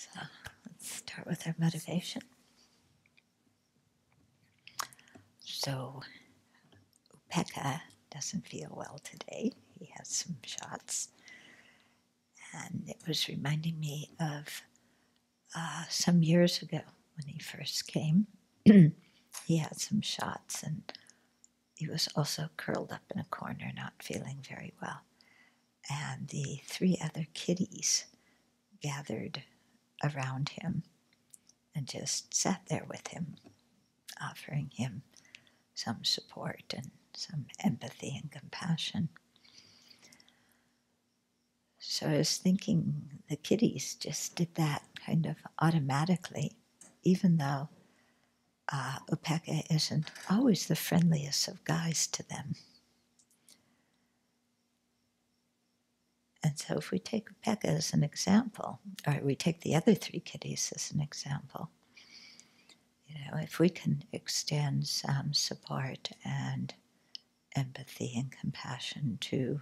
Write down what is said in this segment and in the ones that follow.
So let's start with our motivation. So Pekka doesn't feel well today. He has some shots. And it was reminding me of some years ago when he first came. He had some shots and he was also curled up in a corner, not feeling very well. And the 3 other kitties gathered around him and just sat there with him, offering him some support and some empathy and compassion. So I was thinking the kitties just did that kind of automatically, even though Upeka isn't always the friendliest of guys to them. And so if we take Upeka as an example, or we take the other 3 kitties as an example, if we can extend some support and empathy and compassion to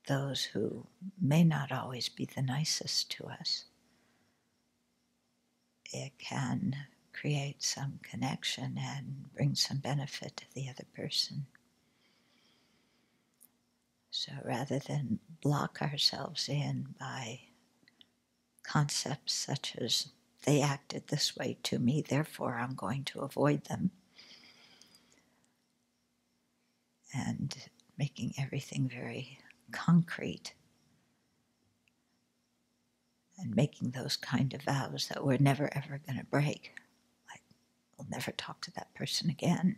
those who may not always be the nicest to us, it can create some connection and bring some benefit to the other person. So rather than block ourselves in by concepts such as, they acted this way to me, therefore I'm going to avoid them, and making everything very concrete, and making those kind of vows that we're never ever going to break, like we'll never talk to that person again,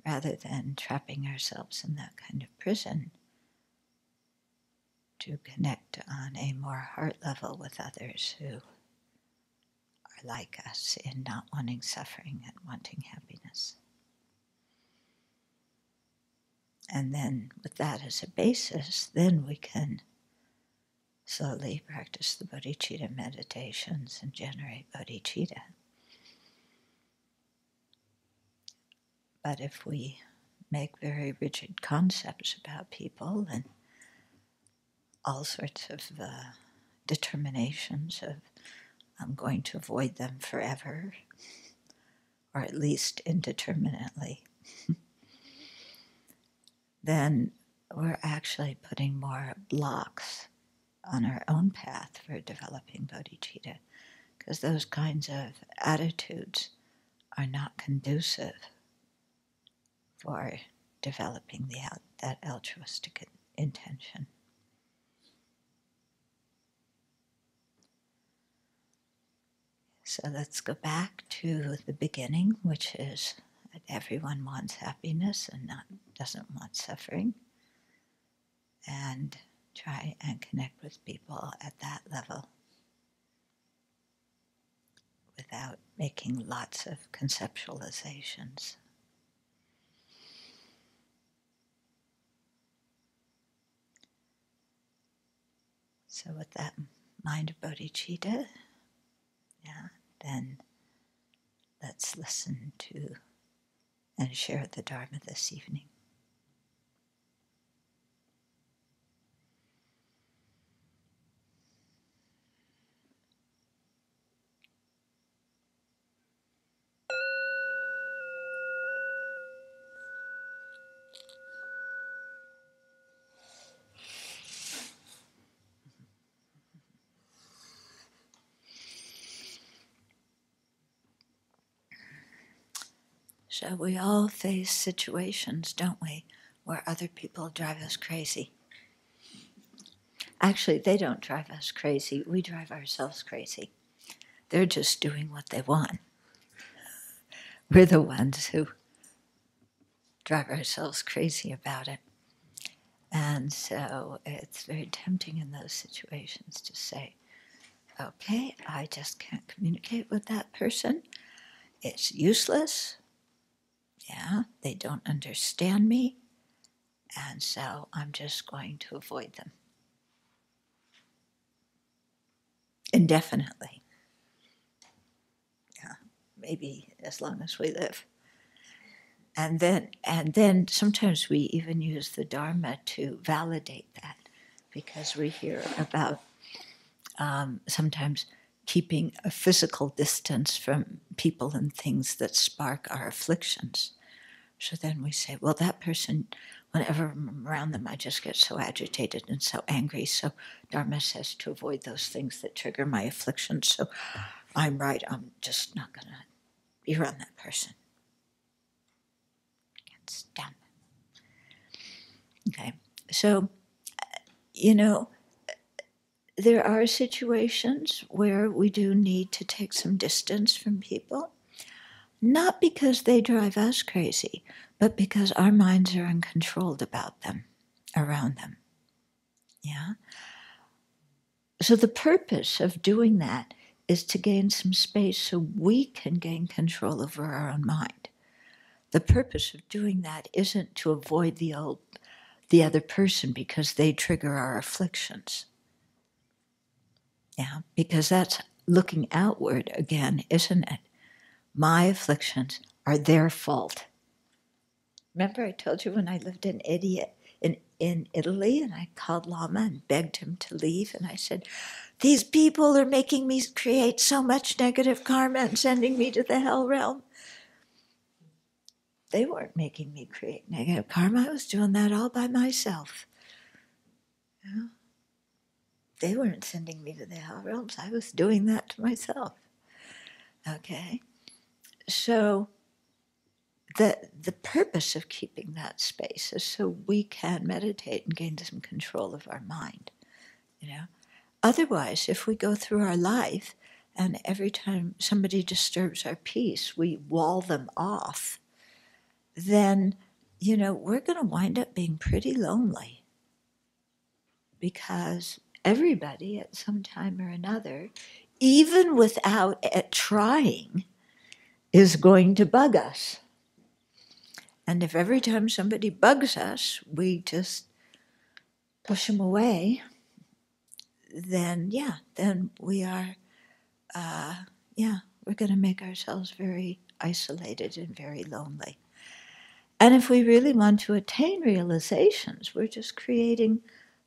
rather than trapping ourselves in that kind of prison, to connect on a more heart level with others who are like us in not wanting suffering and wanting happiness. And then with that as a basis, then we can slowly practice the bodhicitta meditations and generate bodhicitta. But if we make very rigid concepts about people and all sorts of determinations of, I'm going to avoid them forever, or at least indeterminately, then we're actually putting more blocks on our own path for developing bodhicitta, because those kinds of attitudes are not conducive for developing that altruistic intention. So let's go back to the beginning, which is that everyone wants happiness and doesn't want suffering, and try and connect with people at that level without making lots of conceptualizations. So with that mind of bodhicitta, then let's listen to and share the Dharma this evening. So we all face situations, don't we, where other people drive us crazy. Actually, they don't drive us crazy. We drive ourselves crazy. They're just doing what they want. We're the ones who drive ourselves crazy about it. And so it's very tempting in those situations to say, okay, I just can't communicate with that person. It's useless. They don't understand me. And so I'm just going to avoid them indefinitely. Maybe as long as we live. And then sometimes we even use the Dharma to validate that, because we hear about sometimes keeping a physical distance from people and things that spark our afflictions. So then we say, well, that person, whenever I'm around them, I just get so agitated and so angry. So Dharma says to avoid those things that trigger my affliction. So I'm right, I'm just not going to be around that person. Can't stand it. Okay, so, there are situations where we do need to take some distance from people, not because they drive us crazy, but because our minds are uncontrolled about them, around them. Yeah? So the purpose of doing that is to gain some space so we can gain control over our own mind. The purpose of doing that isn't to avoid the other person because they trigger our afflictions. Yeah, because that's looking outward again, isn't it? My afflictions are their fault. Remember I told you when I lived in Italy and I called Lama and begged him to leave, and I said, these people are making me create so much negative karma and sending me to the hell realm. They weren't making me create negative karma. I was doing that all by myself. Yeah. They weren't sending me to the hell realms. I was doing that to myself. Okay? So the purpose of keeping that space is so we can meditate and gain some control of our mind. Otherwise, if we go through our life and every time somebody disturbs our peace, we wall them off, then, we're going to wind up being pretty lonely. Because everybody at some time or another, even without it trying, is going to bug us. And if every time somebody bugs us, we just push them away, then we are, we're going to make ourselves very isolated and very lonely. And if we really want to attain realizations, we're just creating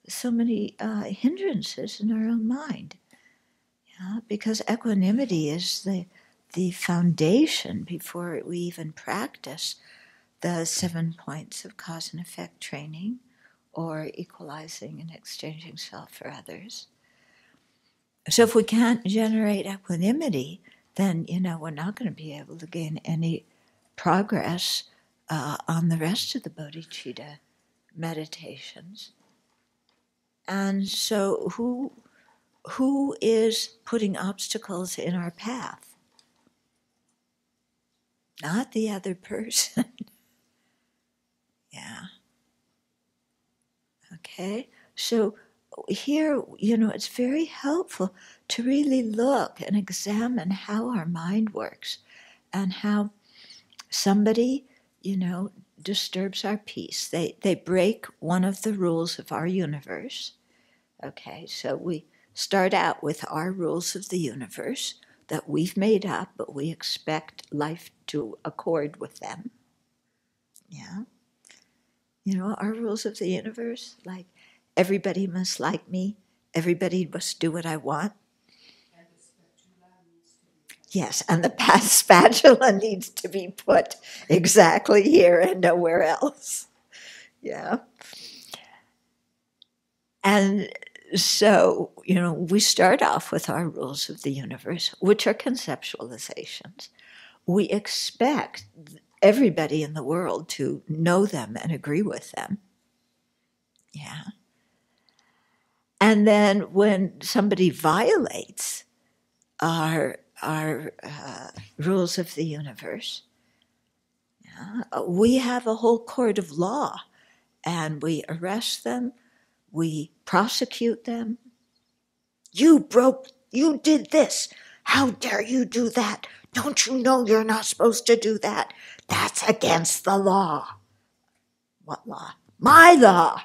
so many hindrances in our own mind. Yeah? Because equanimity is the foundation before we even practice the 7 points of cause and effect training or equalizing and exchanging self for others. So if we can't generate equanimity, then, we're not going to be able to gain any progress on the rest of the bodhicitta meditations. And so who is putting obstacles in our path? Not the other person. Yeah. Okay? So here, it's very helpful to really look and examine how our mind works and how somebody, disturbs our peace. They break one of the rules of our universe. Okay, so we start out with our rules of the universe that we've made up, but we expect life to accord with them. Yeah. Our rules of the universe, like everybody must like me, everybody must do what I want. Yes, and the spatula needs to be put exactly here and nowhere else. Yeah. And so, we start off with our rules of the universe, which are conceptualizations. We expect everybody in the world to know them and agree with them. Yeah. And then when somebody violates our rules of the universe, we have a whole court of law, and we arrest them, we prosecute them. You did this. How dare you do that? Don't you know you're not supposed to do that? That's against the law. What law? My law.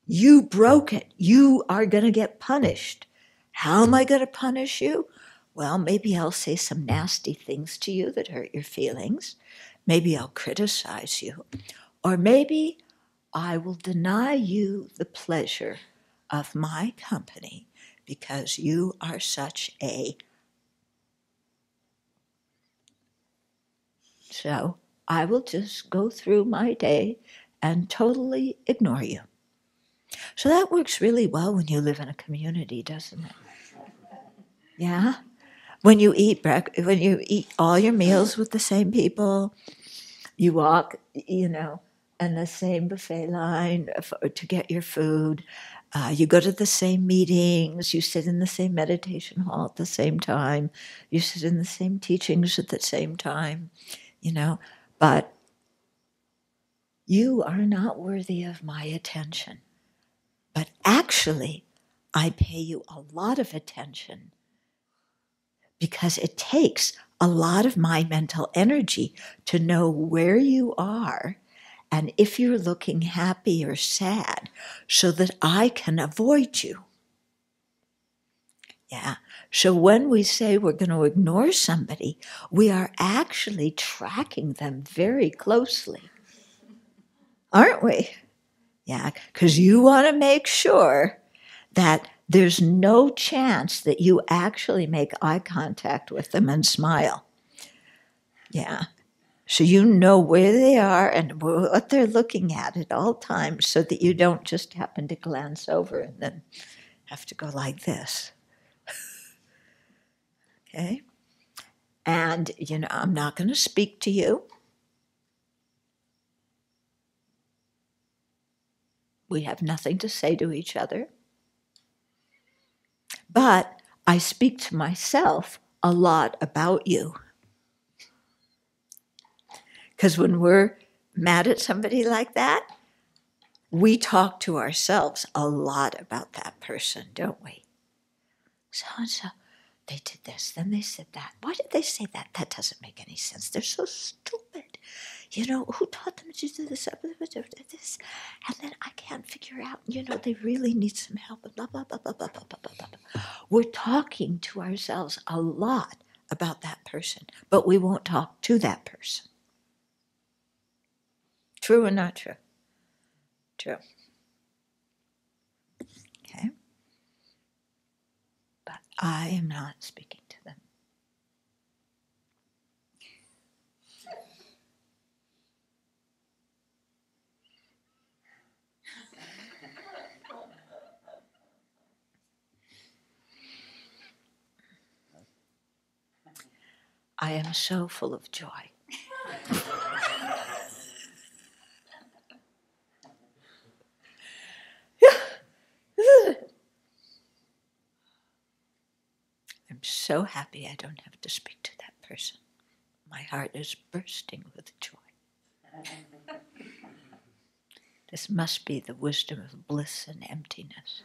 You broke it. You are going to get punished. How am I going to punish you? Well, maybe I'll say some nasty things to you that hurt your feelings. Maybe I'll criticize you. Or maybe I will deny you the pleasure of my company because you are such a... So I will just go through my day and totally ignore you. So that works really well when you live in a community, doesn't it? Yeah? When you eat all your meals with the same people, you walk, in the same buffet line to get your food. You go to the same meetings. You sit in the same meditation hall at the same time. You sit in the same teachings at the same time, But you are not worthy of my attention. But actually, I pay you a lot of attention because it takes a lot of my mental energy to know where you are and if you're looking happy or sad so that I can avoid you. Yeah. So when we say we're going to ignore somebody, we are actually tracking them very closely. Aren't we? Yeah, because you want to make sure that there's no chance that you actually make eye contact with them and smile. Yeah. So you know where they are and what they're looking at all times so that you don't just happen to glance over and then have to go like this. Okay? And, I'm not going to speak to you. We have nothing to say to each other. But I speak to myself a lot about you. Because when we're mad at somebody like that, we talk to ourselves a lot about that person, don't we? So-and-so, they did this, then they said that. Why did they say that? That doesn't make any sense. They're so stupid. Who taught them to do this? And then I can't figure out, they really need some help. Blah, blah, blah, blah, blah, blah, blah, blah, blah. We're talking to ourselves a lot about that person, but we won't talk to that person. True or not true? True. Okay? But I am not speaking to them. I am so full of joy. I'm so happy I don't have to speak to that person. My heart is bursting with joy. This must be the wisdom of bliss and emptiness.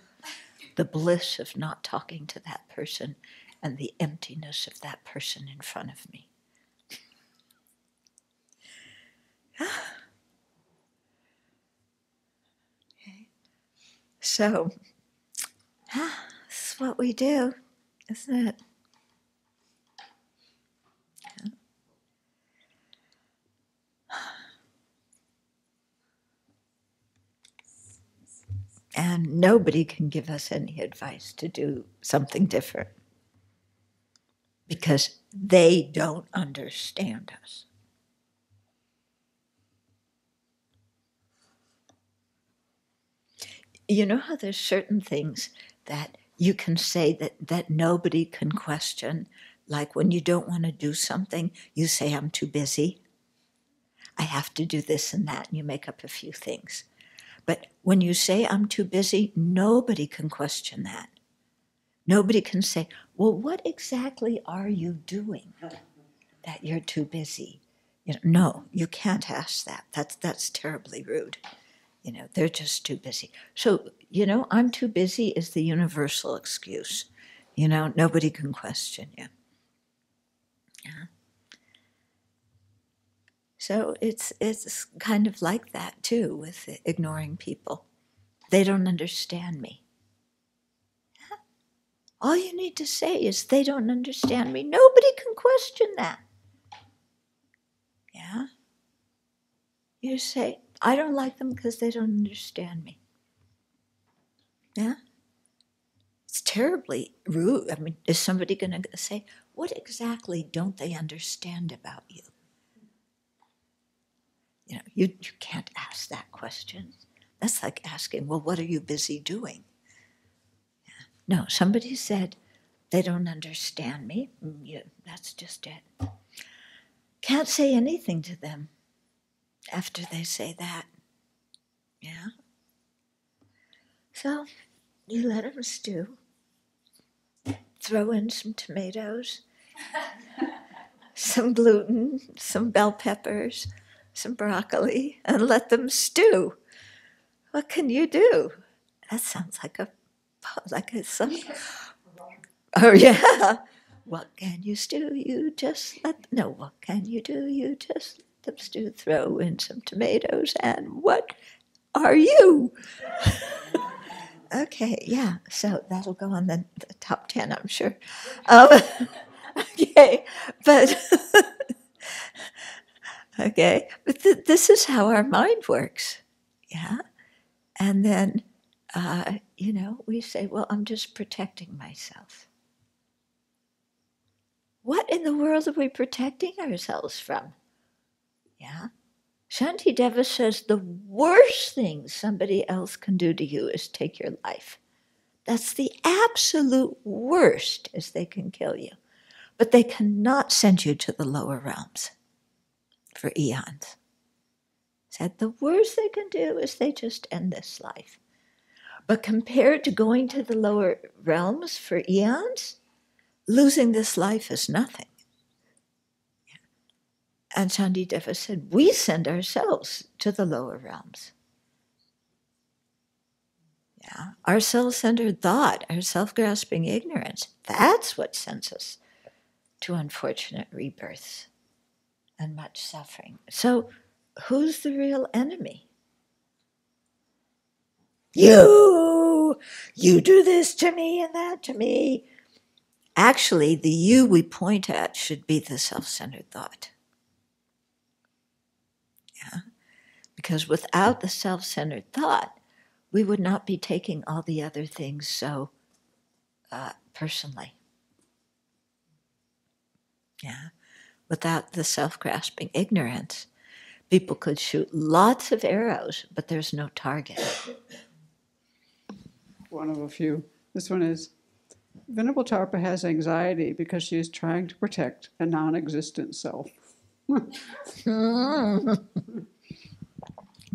The bliss of not talking to that person and the emptiness of that person in front of me. Okay. So, this is what we do, isn't it? And nobody can give us any advice to do something different because they don't understand us. You know how there's certain things that you can say that nobody can question? Like when you don't want to do something, you say, I'm too busy. I have to do this and that, and you make up a few things. But when you say, I'm too busy, nobody can question that. Nobody can say, well, what exactly are you doing that you're too busy? No, you can't ask that. That's terribly rude. They're just too busy. So, I'm too busy is the universal excuse. Nobody can question you. Yeah. So it's kind of like that too with ignoring people. They don't understand me. Yeah. All you need to say is they don't understand me. Nobody can question that. Yeah. You say, I don't like them because they don't understand me. Yeah? It's terribly rude. I mean, is somebody going to say, what exactly don't they understand about you? You know, you can't ask that question. That's like asking, well, what are you busy doing? Yeah. No, somebody said, they don't understand me. Yeah, that's just it. Can't say anything to them after they say that. Yeah. So you let them stew. Throw in some tomatoes, some gluten, some bell peppers, some broccoli, and let them stew. What can you do? That sounds like a song. Oh yeah. What can you stew? You just no. What can you do? You just let them stew. Throw in some tomatoes, and what are you? Okay, yeah. So that'll go on the top 10, I'm sure. Okay, but okay, but this is how our mind works, yeah. And then, we say, well, I'm just protecting myself. What in the world are we protecting ourselves from? Yeah. Shantideva says the worst thing somebody else can do to you is take your life. That's the absolute worst, is they can kill you. But they cannot send you to the lower realms for eons. Said the worst they can do is they just end this life. But compared to going to the lower realms for eons, losing this life is nothing. And Shantideva said, we send ourselves to the lower realms. Yeah, our self-centered thought, our self-grasping ignorance, that's what sends us to unfortunate rebirths and much suffering. So who's the real enemy? You do this to me and that to me. Actually, the you we point at should be the self-centered thought. Yeah? Because without the self-centered thought, we would not be taking all the other things so personally. Yeah? Without the self-grasping ignorance, people could shoot lots of arrows, but there's no target. One of a few. This one is, Venerable Tarpa has anxiety because she is trying to protect a non-existent self.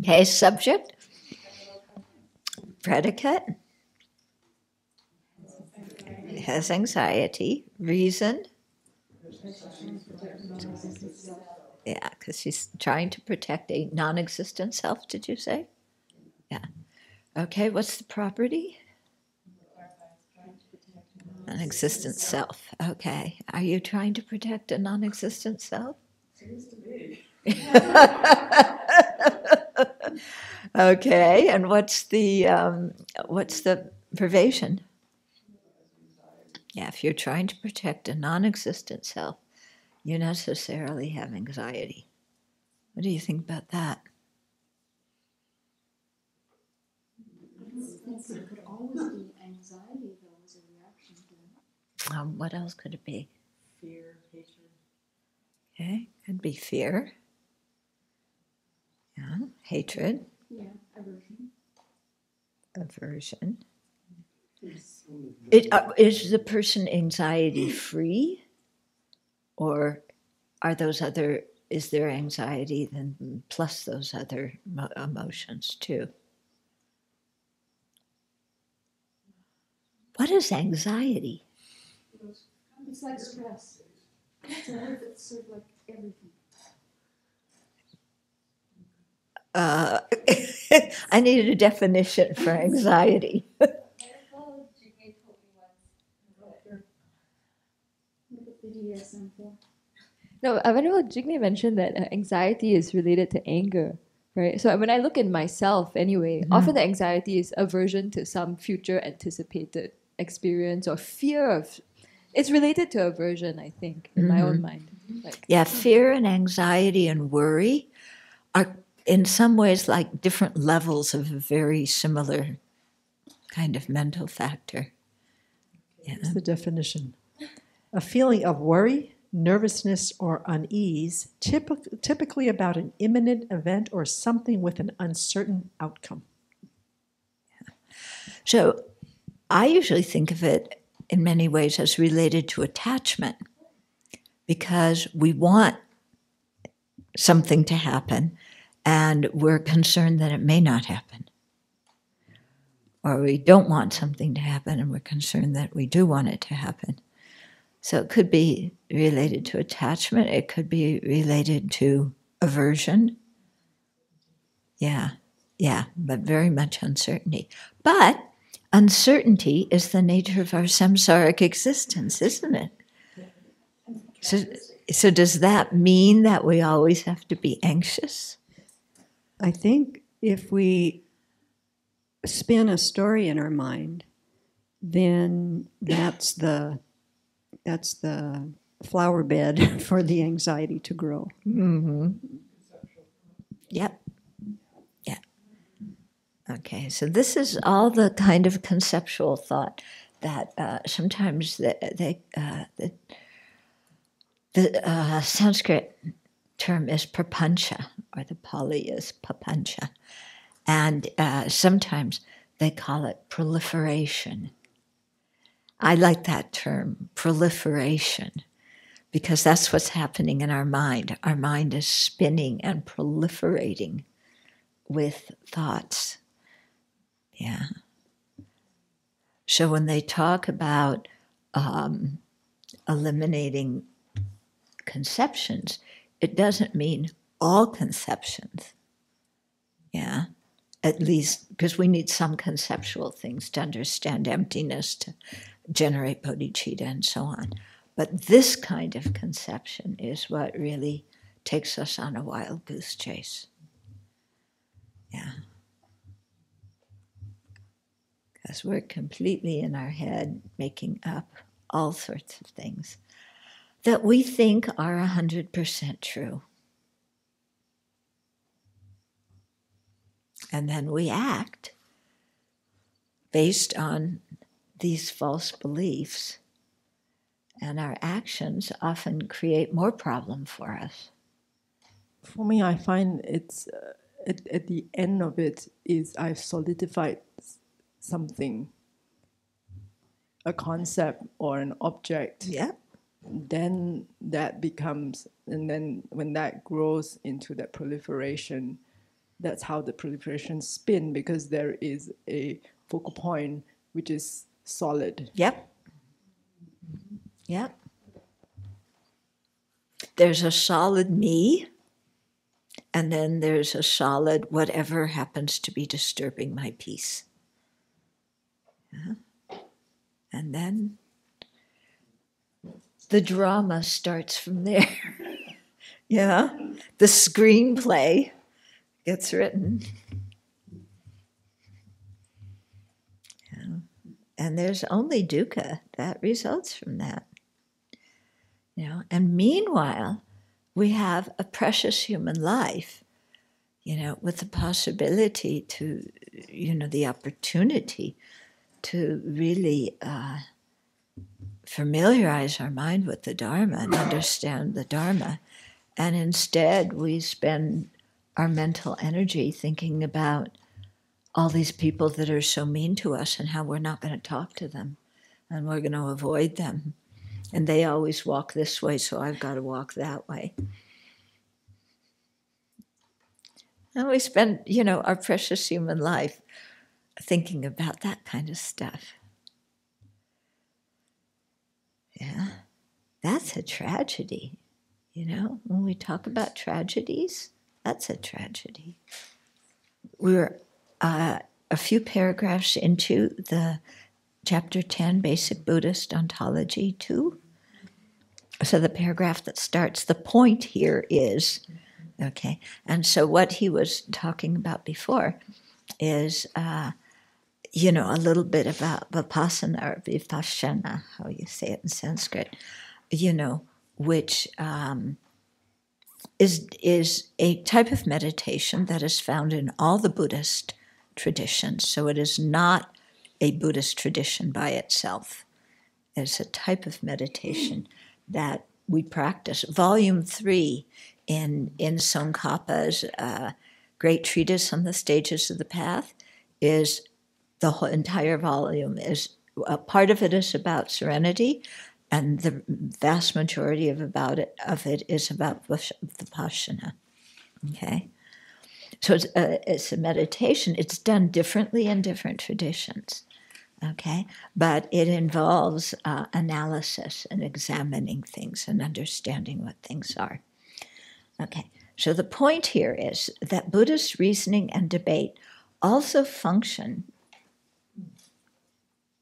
Okay, subject, predicate, has anxiety, reason. Yeah, because she's trying to protect a non-existent self, did you say? Yeah. Okay, what's the property? Non-existent self. Okay. Are you trying to protect a non-existent self? Seems to be. Okay, and what's the pervasion? Yeah, if you're trying to protect a non-existent self, you necessarily have anxiety. What do you think about that? It could always be anxiety, though, as a reaction to it. What else could it be? Fear, hatred. Okay, could be fear. Yeah, hatred. Yeah, aversion. Aversion. Is the person anxiety free, or are those other? Is there anxiety then plus those other emotions too? What is anxiety? It's like stress. It's a word that's sort of like everything. I needed a definition for anxiety. No, Venerable Jigme mentioned that anxiety is related to anger, right? So when I look at myself anyway, often the anxiety is aversion to some future anticipated experience or fear of... It's related to aversion, I think, in my own mind. Yeah, fear and anxiety and worry are in some ways like different levels of a very similar kind of mental factor. It's the definition. A feeling of worry, nervousness, or unease, typically about an imminent event or something with an uncertain outcome. So I usually think of it in many ways as related to attachment, because we want something to happen and we're concerned that it may not happen. Or we don't want something to happen and we're concerned that we do want it to happen. So it could be related to attachment. It could be related to aversion. Yeah, but very much uncertainty. But uncertainty is the nature of our samsaric existence, isn't it? So does that mean that we always have to be anxious? I think if we spin a story in our mind, then that's the flower bed for the anxiety to grow. Mm-hmm. Yep. Yeah. Okay, so this is all the kind of conceptual thought that sometimes the Sanskrit term is prapancha, or the Pali is papancha. And sometimes they call it proliferation. I like that term, proliferation, because that's what's happening in our mind. Our mind is spinning and proliferating with thoughts. Yeah. So when they talk about eliminating conceptions, it doesn't mean all conceptions. Yeah. At least because we need some conceptual things to understand emptiness, to generate bodhicitta and so on. But this kind of conception is what really takes us on a wild goose chase. Yeah. Because we're completely in our head making up all sorts of things that we think are 100% true. And then we act based on these false beliefs, and our actions often create more problem for us. For me, I find it's at the end of it is I've solidified something, a concept or an object. Yeah. Then that becomes, and then when that grows into that proliferation, that's how the proliferation spin, because there is a focal point which is solid. Yep. Yep. There's a solid me, and then there's a solid whatever happens to be disturbing my peace. Yeah. And then the drama starts from there. Yeah. The screenplay gets written. Yeah. And there's only dukkha that results from that. You know, and meanwhile, we have a precious human life, you know, with the possibility to, you know, the opportunity to really familiarize our mind with the Dharma and understand the Dharma. And instead, we spend our mental energy thinking about all these people that are so mean to us and how we're not going to talk to them and we're going to avoid them. And they always walk this way, so I've got to walk that way. And we spend, you know, our precious human life thinking about that kind of stuff. Yeah, that's a tragedy, you know. When we talk about tragedies, that's a tragedy. We're a few paragraphs into the Chapter 10, Basic Buddhist Ontology 2. So the paragraph that starts, the point here is, okay, and so what he was talking about before is, you know, a little bit about vipassana or vipassana, how you say it in Sanskrit, you know, which is a type of meditation that is found in all the Buddhist traditions. So it is not a Buddhist tradition by itself. is a type of meditation that we practice. Volume 3 in Tsongkhapa's great treatise on the stages of the path is the whole entire volume is part of it is about serenity, and the vast majority of it is about Vipassana. Okay, so it's a meditation. It's done differently in different traditions. Okay, but it involves analysis and examining things and understanding what things are. Okay, so the point here is that Buddhist reasoning and debate also function,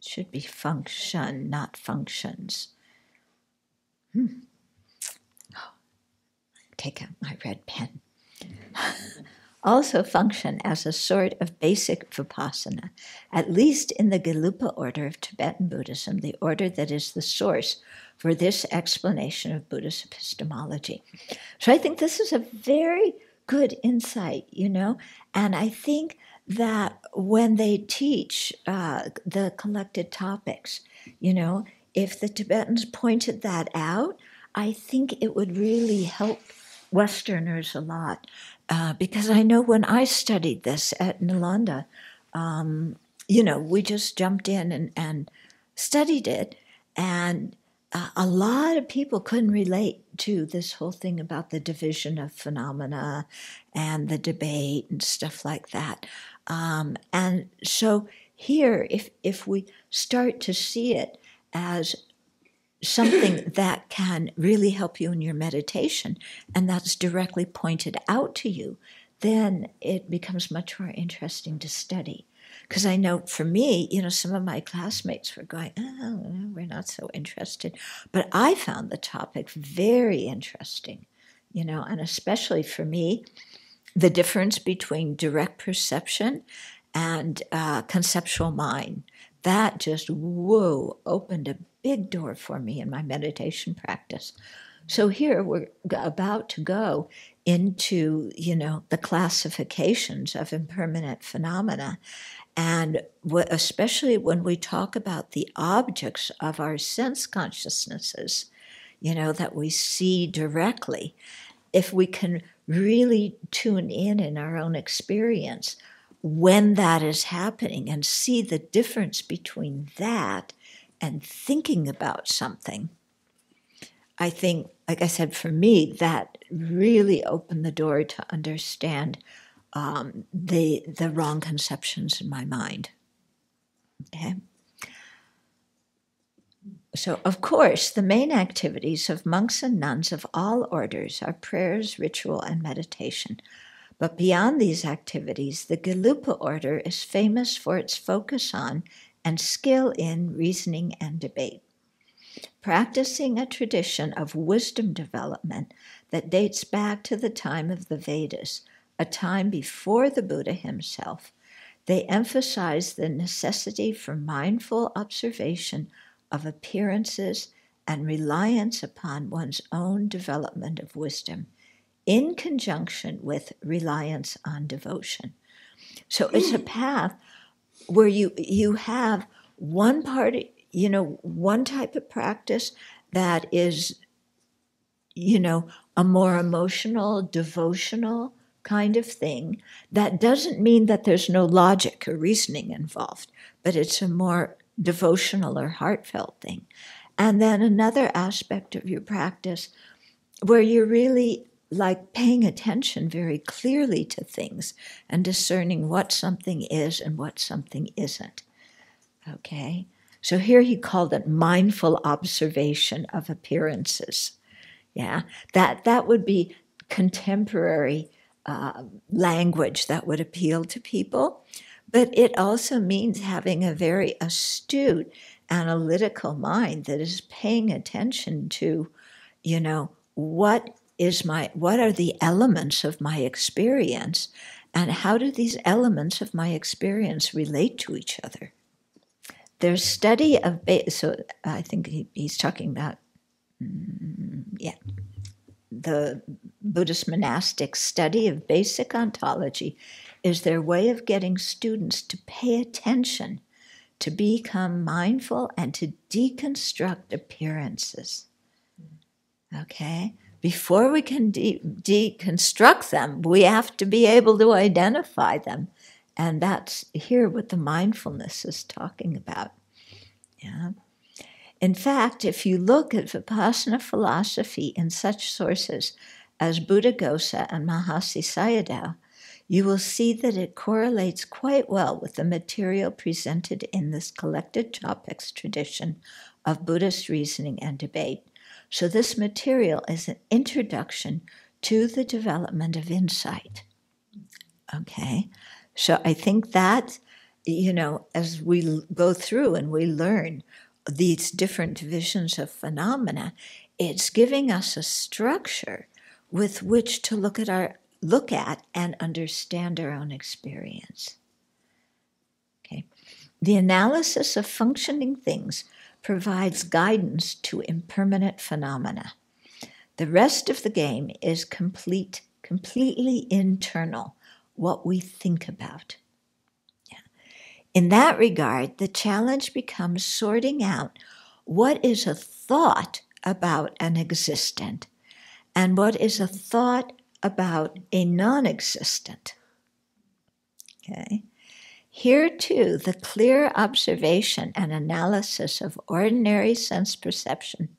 should be function, not functions. Take out my red pen. Also function as a sort of basic vipassana, at least in the Gelugpa order of Tibetan Buddhism, the order that is the source for this explanation of Buddhist epistemology. So I think this is a very good insight, and I think that when they teach the collected topics, if the Tibetans pointed that out, I think it would really help Westerners a lot. Because I know when I studied this at Nalanda, we just jumped in and studied it, and a lot of people couldn't relate to this whole thing about the division of phenomena and the debate and stuff like that. And so here, if we start to see it as something that can really help you in your meditation, and that's directly pointed out to you, then it becomes much more interesting to study. Because I know for me, some of my classmates were going, oh, we're not so interested. But I found the topic very interesting, and especially for me, the difference between direct perception and conceptual mind. That just, opened a big door for me in my meditation practice. So here we're about to go into, the classifications of impermanent phenomena. And especially when we talk about the objects of our sense consciousnesses, that we see directly, if we can really tune in our own experience when that is happening and see the difference between that and thinking about something, I think, like I said, for me, that really opened the door to understand the wrong conceptions in my mind. Okay? So, of course, the main activities of monks and nuns of all orders are prayers, ritual, and meditation. But beyond these activities, the Gelugpa order is famous for its focus on and skill in reasoning and debate. Practicing a tradition of wisdom development that dates back to the time of the Vedas, a time before the Buddha himself, they emphasize the necessity for mindful observation of appearances and reliance upon one's own development of wisdom, in conjunction with reliance on devotion. So it's a path where you have one part, one type of practice that is, a more emotional, devotional kind of thing. That doesn't mean that there's no logic or reasoning involved, but it's a more devotional or heartfelt thing. And then another aspect of your practice where you're really like paying attention very clearly to things and discerning what something is and what something isn't. Okay? So here he called it mindful observation of appearances. Yeah, that would be contemporary language that would appeal to people, but it also means having a very astute, analytical mind that is paying attention to, what are the elements of my experience, and how do these elements of my experience relate to each other? There's study of, so I think he's talking about, the Buddhist monastic study of basic ontology is their way of getting students to pay attention to become mindful and to deconstruct appearances. Okay? Before we can deconstruct them, we have to be able to identify them. And that's here what the mindfulness is talking about. Yeah. In fact, if you look at Vipassana philosophy in such sources as Buddhaghosa and Mahasi Sayadaw, you will see that it correlates quite well with the material presented in this collected topics tradition of Buddhist reasoning and debate. So this material is an introduction to the development of insight. Okay? So I think that, as we go through and we learn these different divisions of phenomena, it's giving us a structure with which to look at and understand our own experience. Okay. The analysis of functioning things provides guidance to impermanent phenomena. The rest of the game is completely internal, what we think about. Yeah. In that regard, the challenge becomes sorting out what is a thought about an existent and what is a thought about a non-existent. Okay. Here, too, the clear observation and analysis of ordinary sense perception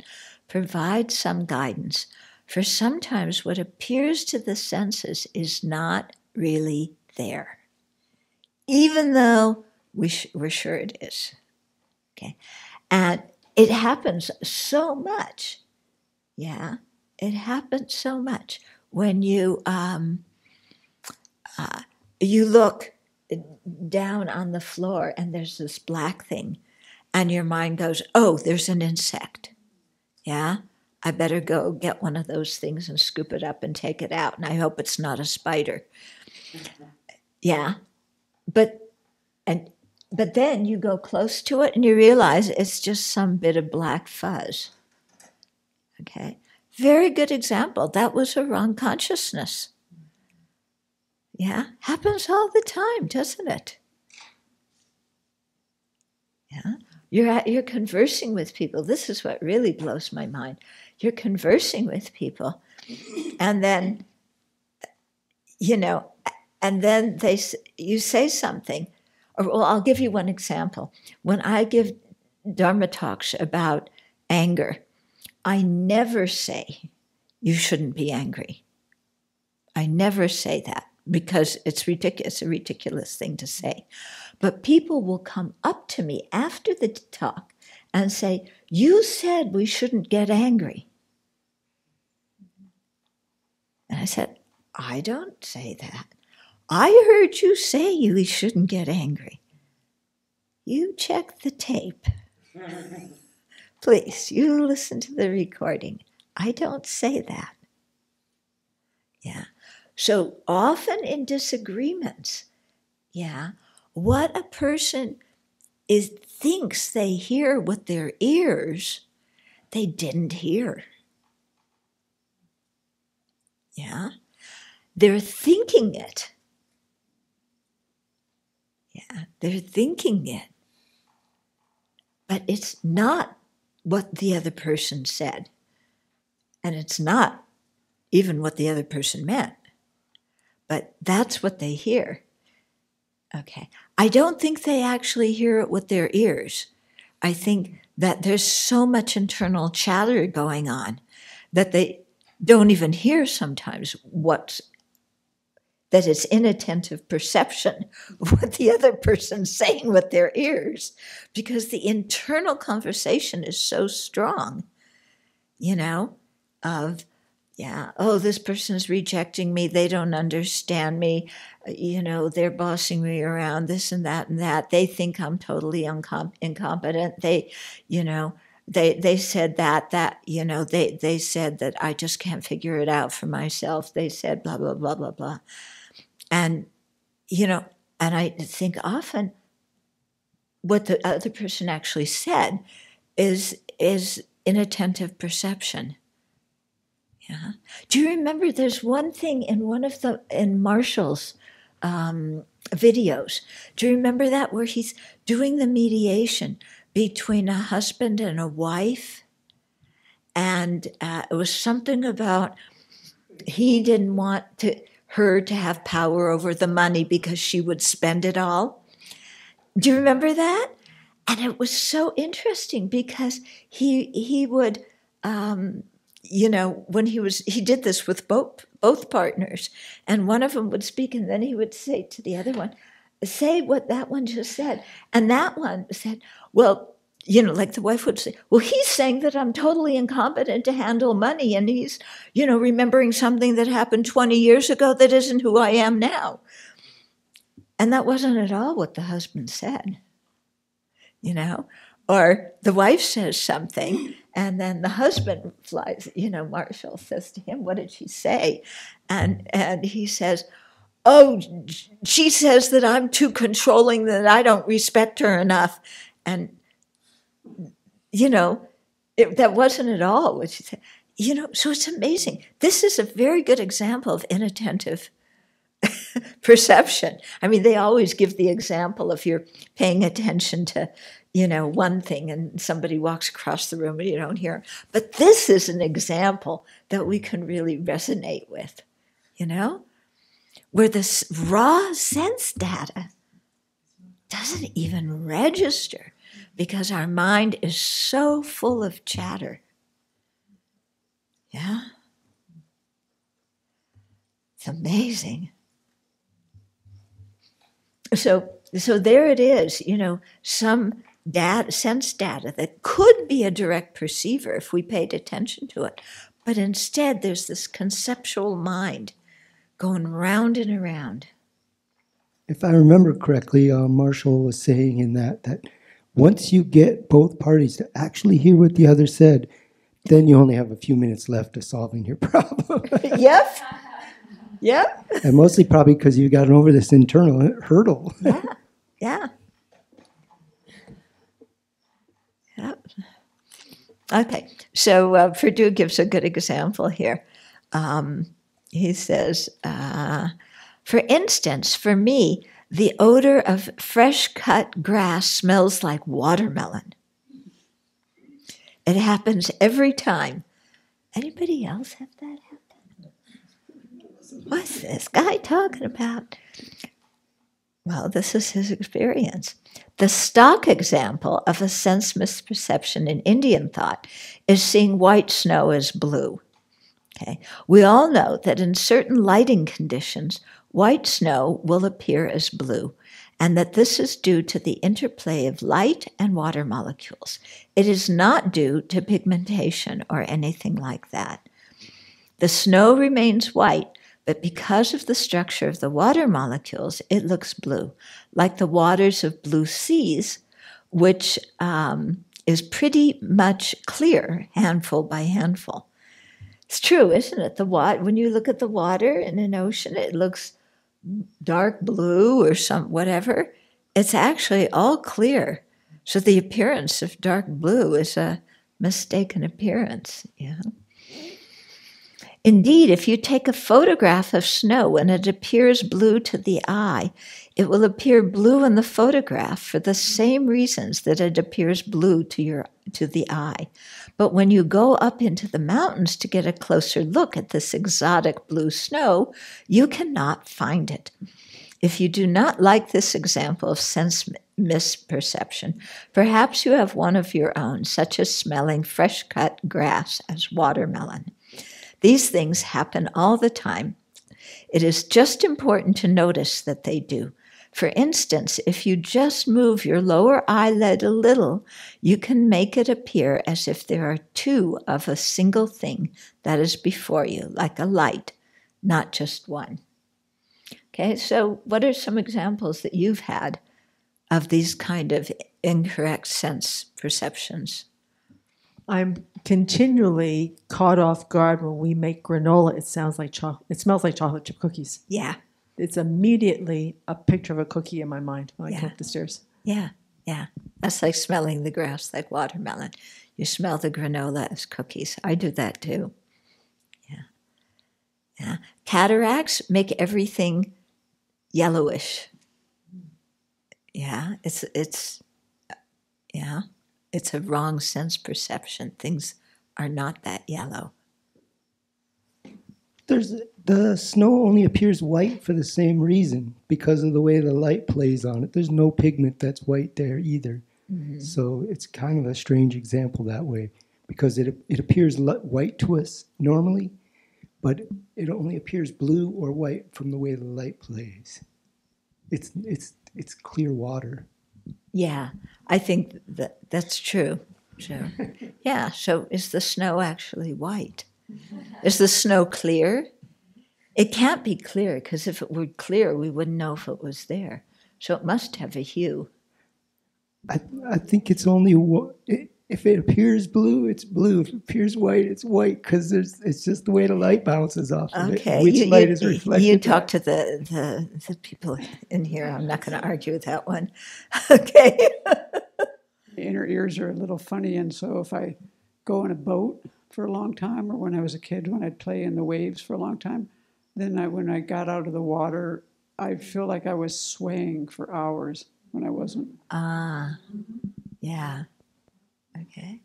provides some guidance, for sometimes what appears to the senses is not really there, even though we're sure it is. Okay. And it happens so much. Yeah, it happens so much when you look down on the floor and there's this black thing and your mind goes, oh, there's an insect. Yeah, I better go get one of those things and scoop it up and take it out, and I hope it's not a spider. Yeah, but then you go close to it and you realize it's just some bit of black fuzz. Okay, very good example. That was a wrong consciousness. Yeah, happens all the time, doesn't it? Yeah, you're conversing with people. This is what really blows my mind. You're conversing with people, and then, and then you say something. Or, well, I'll give you one example. When I give Dharma talks about anger, I never say, you shouldn't be angry. I never say that, because it's ridiculous, a ridiculous thing to say. But people will come up to me after the talk and say, you said we shouldn't get angry. And I said, I don't say that. I heard you say you shouldn't get angry. You check the tape. Please, you listen to the recording. I don't say that. Yeah. So often in disagreements, yeah, what a person thinks they hear with their ears, they didn't hear. Yeah. They're thinking it. Yeah, they're thinking it. But it's not what the other person said. And it's not even what the other person meant. But that's what they hear. Okay. I don't think they actually hear it with their ears. I think that there's so much internal chatter going on that they don't even hear sometimes that it's inattentive perception of what the other person's saying with their ears, because the internal conversation is so strong, of, yeah, oh, this person's rejecting me, they don't understand me, they're bossing me around, this and that, they think I'm totally incompetent, they said they said that I just can't figure it out for myself, they said blah, blah, blah, blah, blah. And, and I think often what the other person actually said is inattentive perception. Do you remember there's one thing in in Marshall's videos. Do you remember that, where he's doing the mediation between a husband and a wife? And it was something about he didn't want her to have power over the money because she would spend it all. Do you remember that? And it was so interesting because he would, when he did this with both partners, and one of them would speak, and then he would say to the other one, say what that one just said. And that one said, well, like the wife would say, well, he's saying that I'm totally incompetent to handle money, and he's, remembering something that happened 20 years ago that isn't who I am now. And that wasn't at all what the husband said, Or the wife says something, and then the husband flies, Marshall says to him, what did she say? And he says, oh, she says that I'm too controlling, that I don't respect her enough. And that wasn't at all what she said. So it's amazing. This is a very good example of inattentive perception. I mean, they always give the example if you're paying attention to, one thing and somebody walks across the room and you don't hear them. But this is an example that we can really resonate with, where this raw sense data doesn't even register because our mind is so full of chatter. Yeah? It's amazing. So there it is, some sense data that could be a direct perceiver if we paid attention to it. But instead, there's this conceptual mind going round and around. If I remember correctly, Marshall was saying in that once you get both parties to actually hear what the other said, then you only have a few minutes left of solving your problem. Yep. Yep. And mostly probably because you've gotten over this internal hurdle. Yeah. Yeah. Yep. Okay. So Purdue gives a good example here. He says, for instance, for me, the odor of fresh cut grass smells like watermelon. It happens every time. Anybody else have that happen? What's this guy talking about? Well, this is his experience. The stock example of a sense misperception in Indian thought is seeing white snow as blue. Okay. We all know that in certain lighting conditions, white snow will appear as blue, and that this is due to the interplay of light and water molecules. It is not due to pigmentation or anything like that. The snow remains white, but because of the structure of the water molecules, it looks blue, like the waters of blue seas, which is pretty much clear, handful by handful. It's true, isn't it? When you look at the water in an ocean, it looks dark blue or whatever. It's actually all clear. So the appearance of dark blue is a mistaken appearance. Yeah. Indeed, if you take a photograph of snow and it appears blue to the eye, it will appear blue in the photograph for the same reasons that it appears blue to the eye. But when you go up into the mountains to get a closer look at this exotic blue snow, you cannot find it. If you do not like this example of sense misperception, perhaps you have one of your own, such as smelling fresh-cut grass as watermelon. These things happen all the time. It is just important to notice that they do. For instance, if you just move your lower eyelid a little, you can make it appear as if there are two of a single thing that is before you, like a light, not just one. Okay, so what are some examples that you've had of these kind of incorrect sense perceptions? I'm continually caught off guard when we make granola. It smells like chocolate chip cookies. Yeah. It's immediately a picture of a cookie in my mind when I come up the stairs. Yeah, yeah. That's like smelling the grass like watermelon. You smell the granola as cookies. I do that too. Yeah. Yeah. Cataracts make everything yellowish. Yeah, yeah, it's a wrong sense perception. Things are not that yellow. The snow only appears white for the same reason, because of the way the light plays on it. There's no pigment that's white there either. Mm-hmm. So it's kind of a strange example that way, because it appears white to us normally, but it only appears blue or white from the way the light plays. It's clear water. Yeah, I think that's true. So, yeah, so is the snow actually white? Is the snow clear? It can't be clear, because if it were clear, we wouldn't know if it was there. So it must have a hue. I think it's only if it appears blue, it's blue. If it appears white, it's white, because it's just the way the light bounces off of it. Okay, Which light is reflected? You talk to the people in here. I'm not going to argue with that one. Okay. The inner ears are a little funny, and so if I go in a boat for a long time, or when I was a kid, when I'd play in the waves for a long time, then when I got out of the water, I'd feel like I was swaying for hours when I wasn't. Yeah. Okay.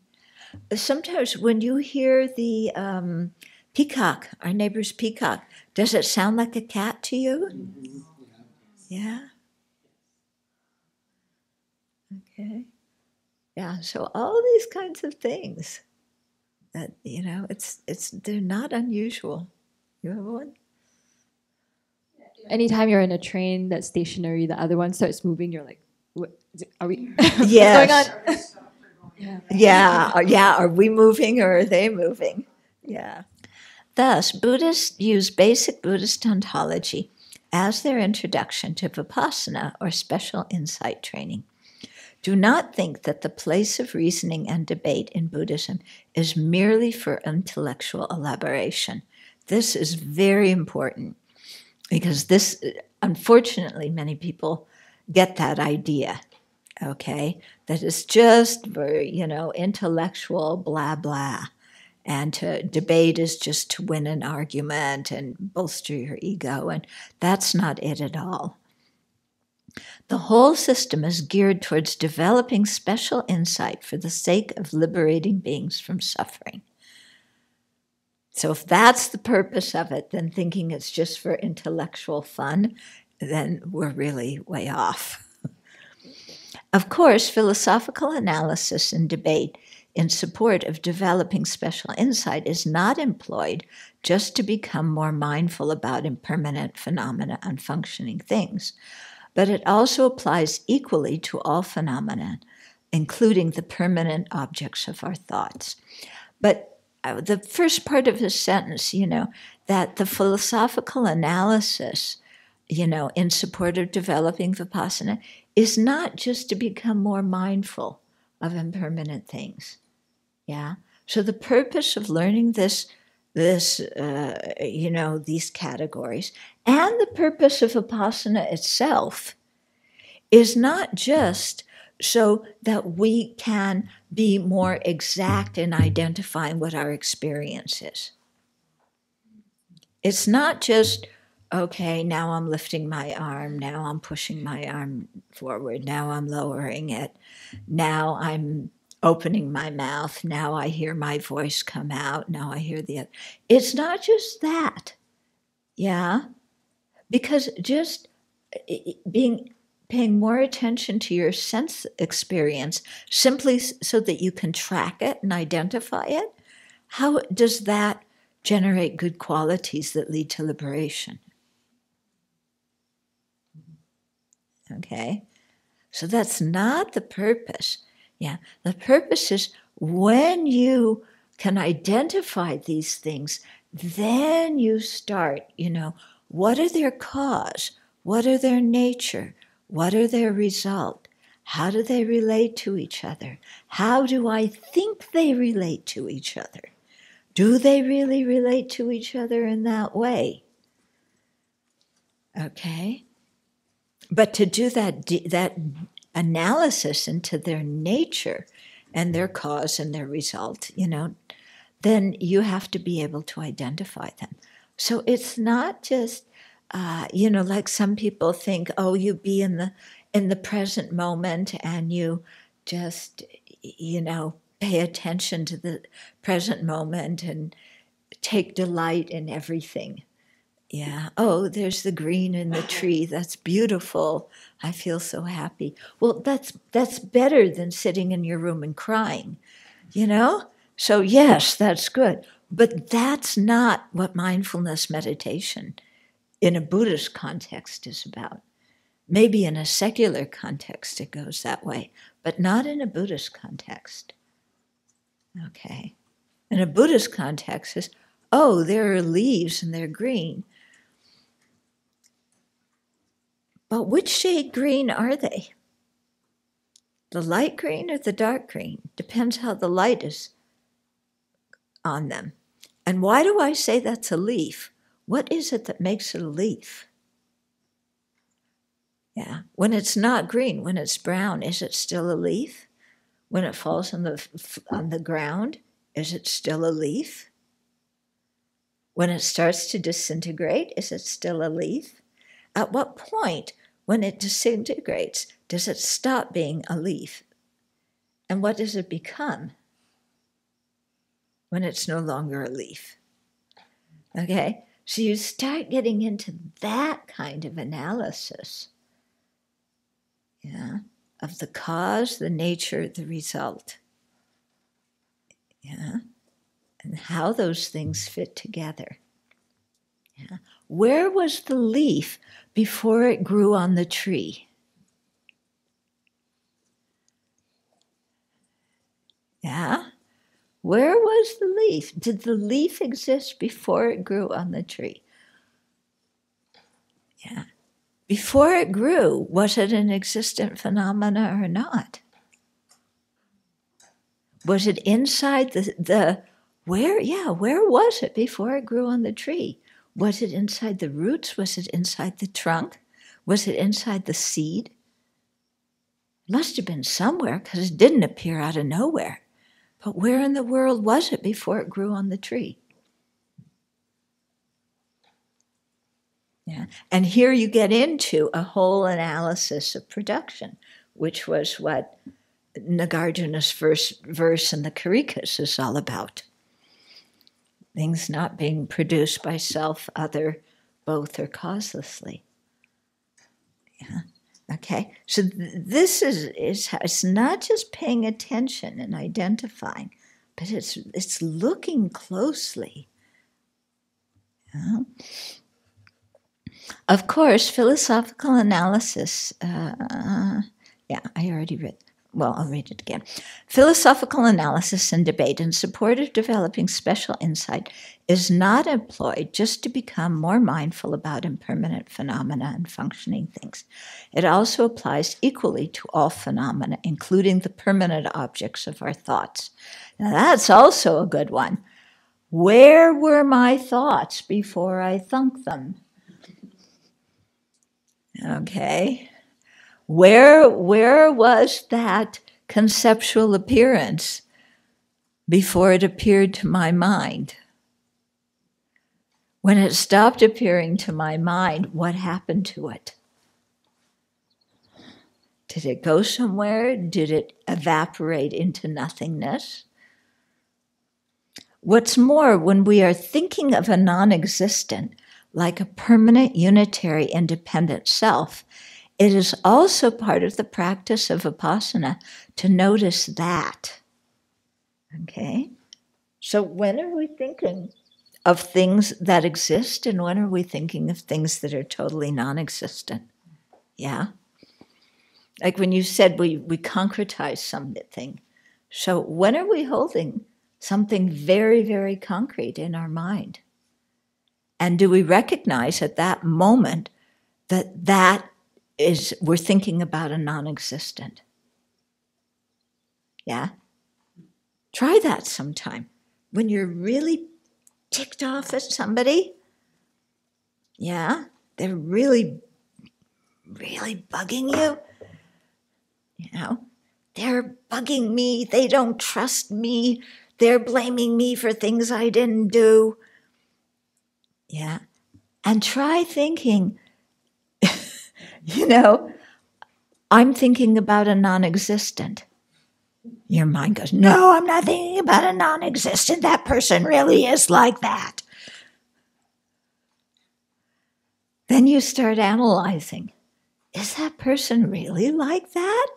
Sometimes when you hear the peacock, our neighbor's peacock, does it sound like a cat to you? Yeah. Okay. Yeah. So all these kinds of things that, they're not unusual. You have one? Anytime you're in a train that's stationary, the other one starts moving, you're like, what, are we? Yes. What's going on? Yeah. Are we moving or are they moving? Yeah. Thus, Buddhists use basic Buddhist ontology as their introduction to Vipassana, or special insight training. Do not think that the place of reasoning and debate in Buddhism is merely for intellectual elaboration. This is very important, because unfortunately, many people get that idea, okay? That it's just very, intellectual blah, blah. And to debate is just to win an argument and bolster your ego, and that's not it at all. The whole system is geared towards developing special insight for the sake of liberating beings from suffering. So if that's the purpose of it, then thinking it's just for intellectual fun, then we're really way off. Of course, philosophical analysis and debate in support of developing special insight is not employed just to become more mindful about impermanent phenomena and functioning things, but it also applies equally to all phenomena, including the permanent objects of our thoughts. But the first part of his sentence, that the philosophical analysis, in support of developing Vipassana, is not just to become more mindful of impermanent things. Yeah. So the purpose of learning these categories, and the purpose of Vipassana itself, is not just so that we can be more exact in identifying what our experience is. It's not just, okay, now I'm lifting my arm, now I'm pushing my arm forward, now I'm lowering it, now I'm opening my mouth, now I hear my voice come out, now I hear the other. It's not just that, yeah? Because just paying more attention to your sense experience simply so that you can track it and identify it, how does that generate good qualities that lead to liberation? Okay, so that's not the purpose. Yeah, the purpose is when you can identify these things, then you start, what are their cause? What are their nature? What are their result? How do they relate to each other? How do I think they relate to each other? Do they really relate to each other in that way? Okay. But to do that analysis into their nature and their cause and their result, then you have to be able to identify them. So it's not just, like some people think, you be in in the present moment and you just, pay attention to the present moment and take delight in everything. Yeah. Oh, there's the green in the tree. That's beautiful. I feel so happy. Well, that's better than sitting in your room and crying, So yes, that's good. But that's not what mindfulness meditation in a Buddhist context is about. Maybe in a secular context it goes that way, but not in a Buddhist context. Okay. In a Buddhist context is, oh, there are leaves and they're green. But which shade green are they? The light green or the dark green? Depends how the light is on them. And why do I say that's a leaf? What is it that makes it a leaf? Yeah, when it's not green, when it's brown, is it still a leaf? When it falls on the ground, is it still a leaf? When it starts to disintegrate, is it still a leaf? At what point, when it disintegrates, does it stop being a leaf? And what does it become when it's no longer a leaf? Okay, so you start getting into that kind of analysis. Yeah, of the cause, the nature, the result. Yeah, and how those things fit together. Yeah. Where was the leaf before it grew on the tree? Yeah, where was the leaf? Did the leaf exist before it grew on the tree? Yeah. Before it grew, was it an existent phenomena or not? Was it inside where was it before it grew on the tree? Was it inside the roots? Was it inside the trunk? Was it inside the seed? It must have been somewhere because it didn't appear out of nowhere. But where in the world was it before it grew on the tree? Yeah. And here you get into a whole analysis of production, which was what Nagarjuna's first verse in the Karikas is all about. Things not being produced by self, other, both, or causelessly. Yeah. Okay. So this is it's not just paying attention and identifying, but it's looking closely. Yeah. Of course, philosophical analysis, I already read, I'll read it again. Philosophical analysis and debate in support of developing special insight is not employed just to become more mindful about impermanent phenomena and functioning things. It also applies equally to all phenomena, including the permanent objects of our thoughts. Now that's also a good one. Where were my thoughts before I thunk them? Okay. Where was that conceptual appearance before it appeared to my mind? When it stopped appearing to my mind, what happened to it? Did it go somewhere? Did it evaporate into nothingness? What's more, when we are thinking of a non-existent, like a permanent, unitary, independent self, it is also part of the practice of vipassana to notice that. Okay? So when are we thinking of things that exist, and when are we thinking of things that are totally non-existent? Yeah? Like when you said we concretize something. So when are we holding something very, very concrete in our mind? And do we recognize at that moment that we're thinking about a non-existent? Yeah? Try that sometime. When you're really ticked off at somebody, yeah, they're really, really bugging you. They're bugging me, they don't trust me, they're blaming me for things I didn't do. Yeah. And try thinking, I'm thinking about a non-existent. Your mind goes, no, I'm not thinking about a non-existent. That person really is like that. Then you start analyzing. Is that person really like that?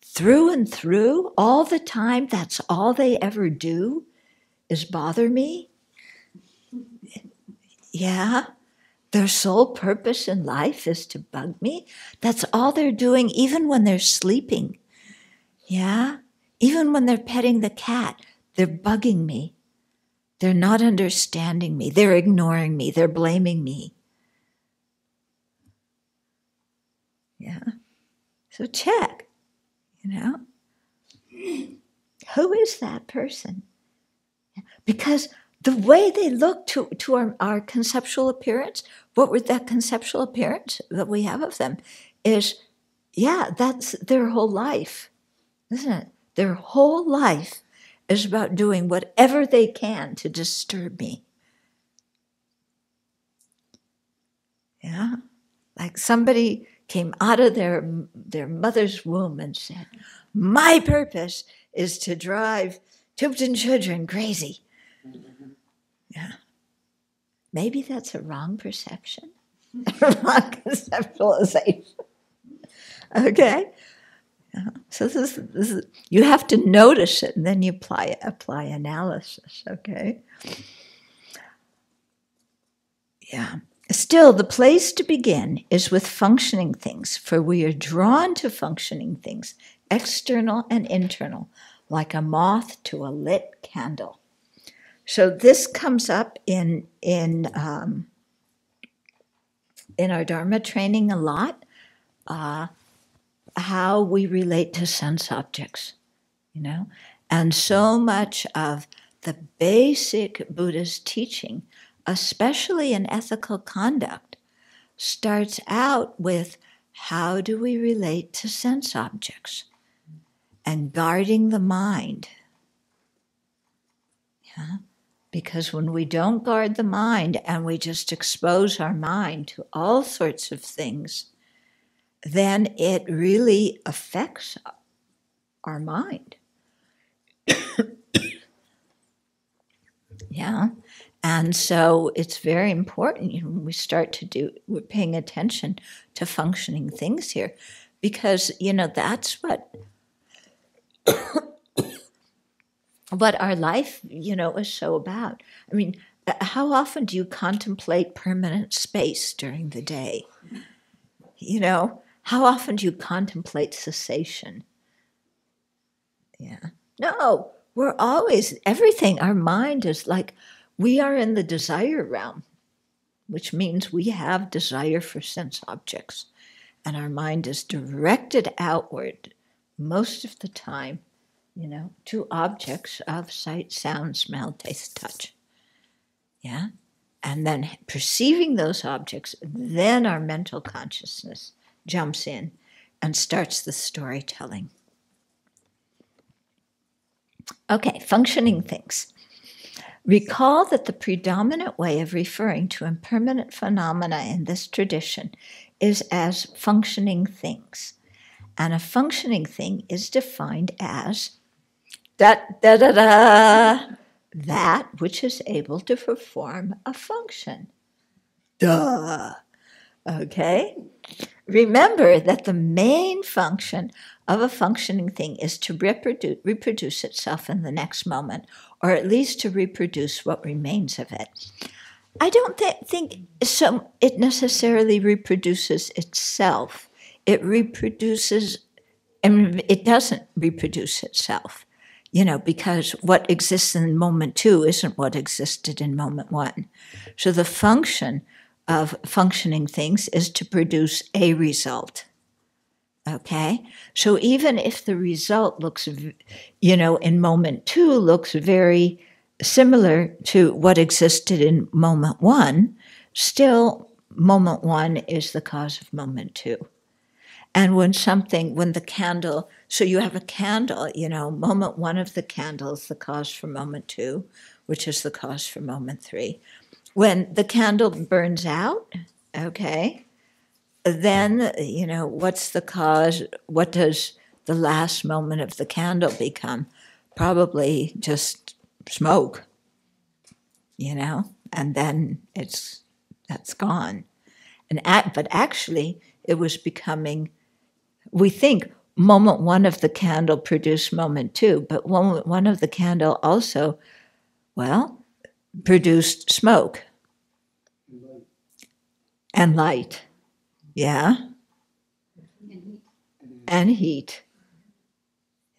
Through and through, all the time, that's all they ever do is bother me? Yeah? Their sole purpose in life is to bug me? That's all they're doing, even when they're sleeping. Yeah? Even when they're petting the cat, they're bugging me. They're not understanding me. They're ignoring me. They're blaming me. Yeah? So check, Who is that person? Because the way they look to our conceptual appearance, what was that conceptual appearance that we have of them is, that's their whole life, isn't it? Their whole life is about doing whatever they can to disturb me. Yeah? Like somebody came out of their mother's womb and said, my purpose is to drive Tupton children crazy. Yeah. Maybe that's a wrong perception, a wrong conceptualization. Okay? So this is, you have to notice it, and then you apply analysis, okay? Yeah. Still, the place to begin is with functioning things, for we are drawn to functioning things, external and internal, like a moth to a lit candle. So this comes up in our Dharma training a lot, how we relate to sense objects, And so much of the basic Buddhist teaching, especially in ethical conduct, starts out with how do we relate to sense objects and guarding the mind. Yeah? Because when we don't guard the mind and we just expose our mind to all sorts of things, then it really affects our mind. Yeah. And so it's very important when we start we're paying attention to functioning things here, because, that's what our life, is so about. I mean, how often do you contemplate permanent space during the day? How often do you contemplate cessation? Yeah. No, we're always, everything, our mind is like, we are in the desire realm, which means we have desire for sense objects. And our mind is directed outward most of the time, to objects of sight, sound, smell, taste, touch. Yeah? And then perceiving those objects, then our mental consciousness jumps in and starts the storytelling. Okay, functioning things. Recall that the predominant way of referring to impermanent phenomena in this tradition is as functioning things. And a functioning thing is defined as that which is able to perform a function. Duh. Okay? Remember that the main function of a functioning thing is to reproduce itself in the next moment, or at least to reproduce what remains of it. I don't think it necessarily reproduces itself. It doesn't reproduce itself, because what exists in moment 2 isn't what existed in moment 1. So the function of functioning things is to produce a result. Okay? So even if the result looks, in moment 2 looks very similar to what existed in moment 1, still moment 1 is the cause of moment 2. And when the candle, so you have a candle, moment 1 of the candle is the cause for moment 2, which is the cause for moment 3. When the candle burns out, okay, then, what's the cause? What does the last moment of the candle become? Probably just smoke, and then that's gone. But actually, it was becoming, we think moment one of the candle produced moment two, but moment one of the candle also, produced smoke and light. Yeah. And heat.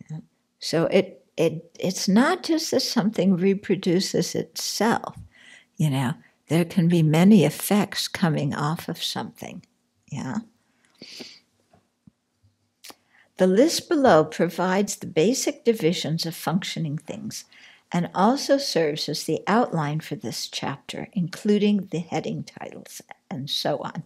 Yeah. So it's not just that something reproduces itself. There can be many effects coming off of something. Yeah. The list below provides the basic divisions of functioning things and also serves as the outline for this chapter, including the heading titles and so on,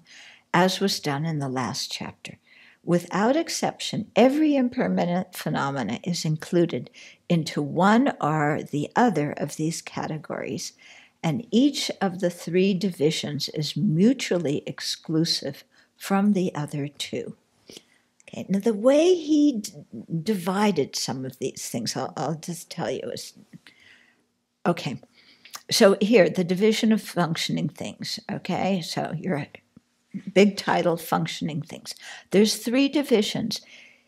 as was done in the last chapter. Without exception, every impermanent phenomena is included into one or the other of these categories, and each of the three divisions is mutually exclusive from the other two. Okay, now the way he divided some of these things, I'll just tell you is, okay, so here, the division of functioning things, okay, so your big title, functioning things. There's three divisions.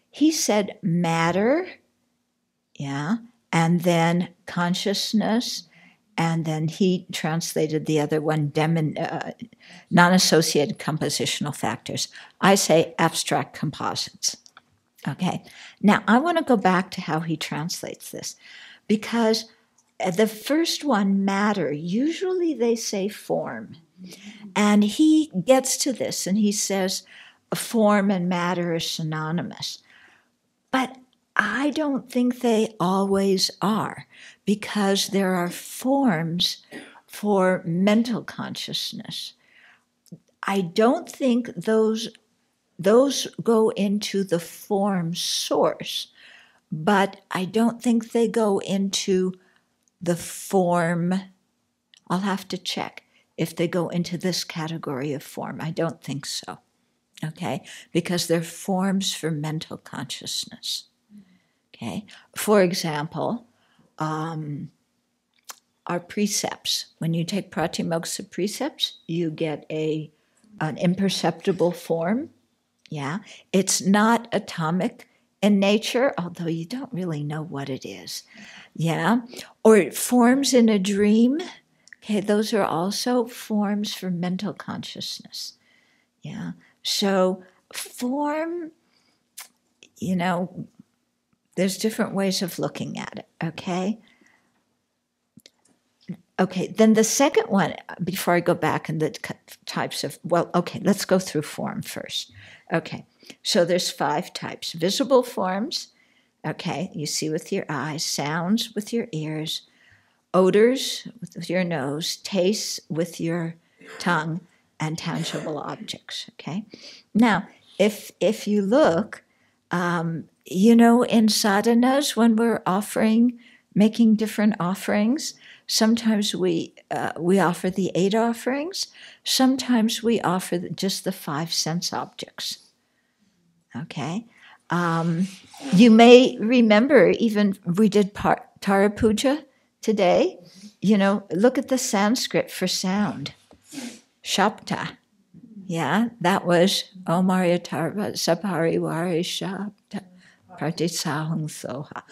He said matter, and then consciousness, and then he translated the other one, non-associated compositional factors. I say abstract composites. Okay. Now, I want to go back to how he translates this, because the first one, matter, usually they say form. And he gets to this, and he says form and matter are synonymous. But I don't think they always are, because there are forms for mental consciousness. I don't think those go into the form source, but I don't think they go into the form. I'll have to check if they go into this category of form. I don't think so, okay? Because they're forms for mental consciousness. Okay, for example, our precepts. When you take Pratimoksa precepts, you get an imperceptible form. Yeah, it's not atomic in nature, although you don't really know what it is. Yeah, or it forms in a dream. Okay, those are also forms for mental consciousness. Yeah, so form, there's different ways of looking at it, okay? Okay, then the second one, before I go back in the types of, let's go through form first. Okay, so there's 5 types. Visible forms, okay, you see with your eyes, sounds with your ears, odors with your nose, tastes with your tongue, and tangible objects, okay? Now, if you look, in sadhanas, when we're making different offerings, sometimes we offer the 8 offerings, sometimes we offer just the 5 sense objects, okay? You may remember, even we did Tara Puja today. Look at the Sanskrit for sound, Shapta. Yeah, that was Omariya Tarva Sapariwari Shapta Pratisahang Soha.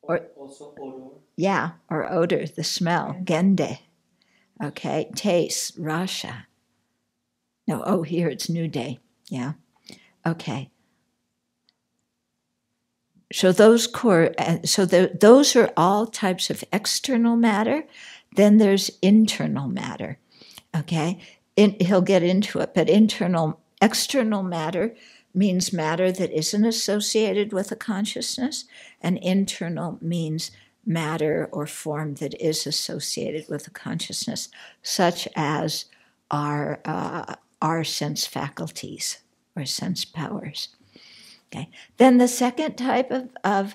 Or also odor. Yeah, or odor, the smell, Gende. Okay, taste, Rasha. No, here it's New Day. Yeah. Okay. So those are all types of external matter. Then there's internal matter. Okay, he'll get into it, but external matter means matter that isn't associated with a consciousness, and internal means matter or form that is associated with a consciousness, such as our sense faculties or sense powers. Okay. Then the second type of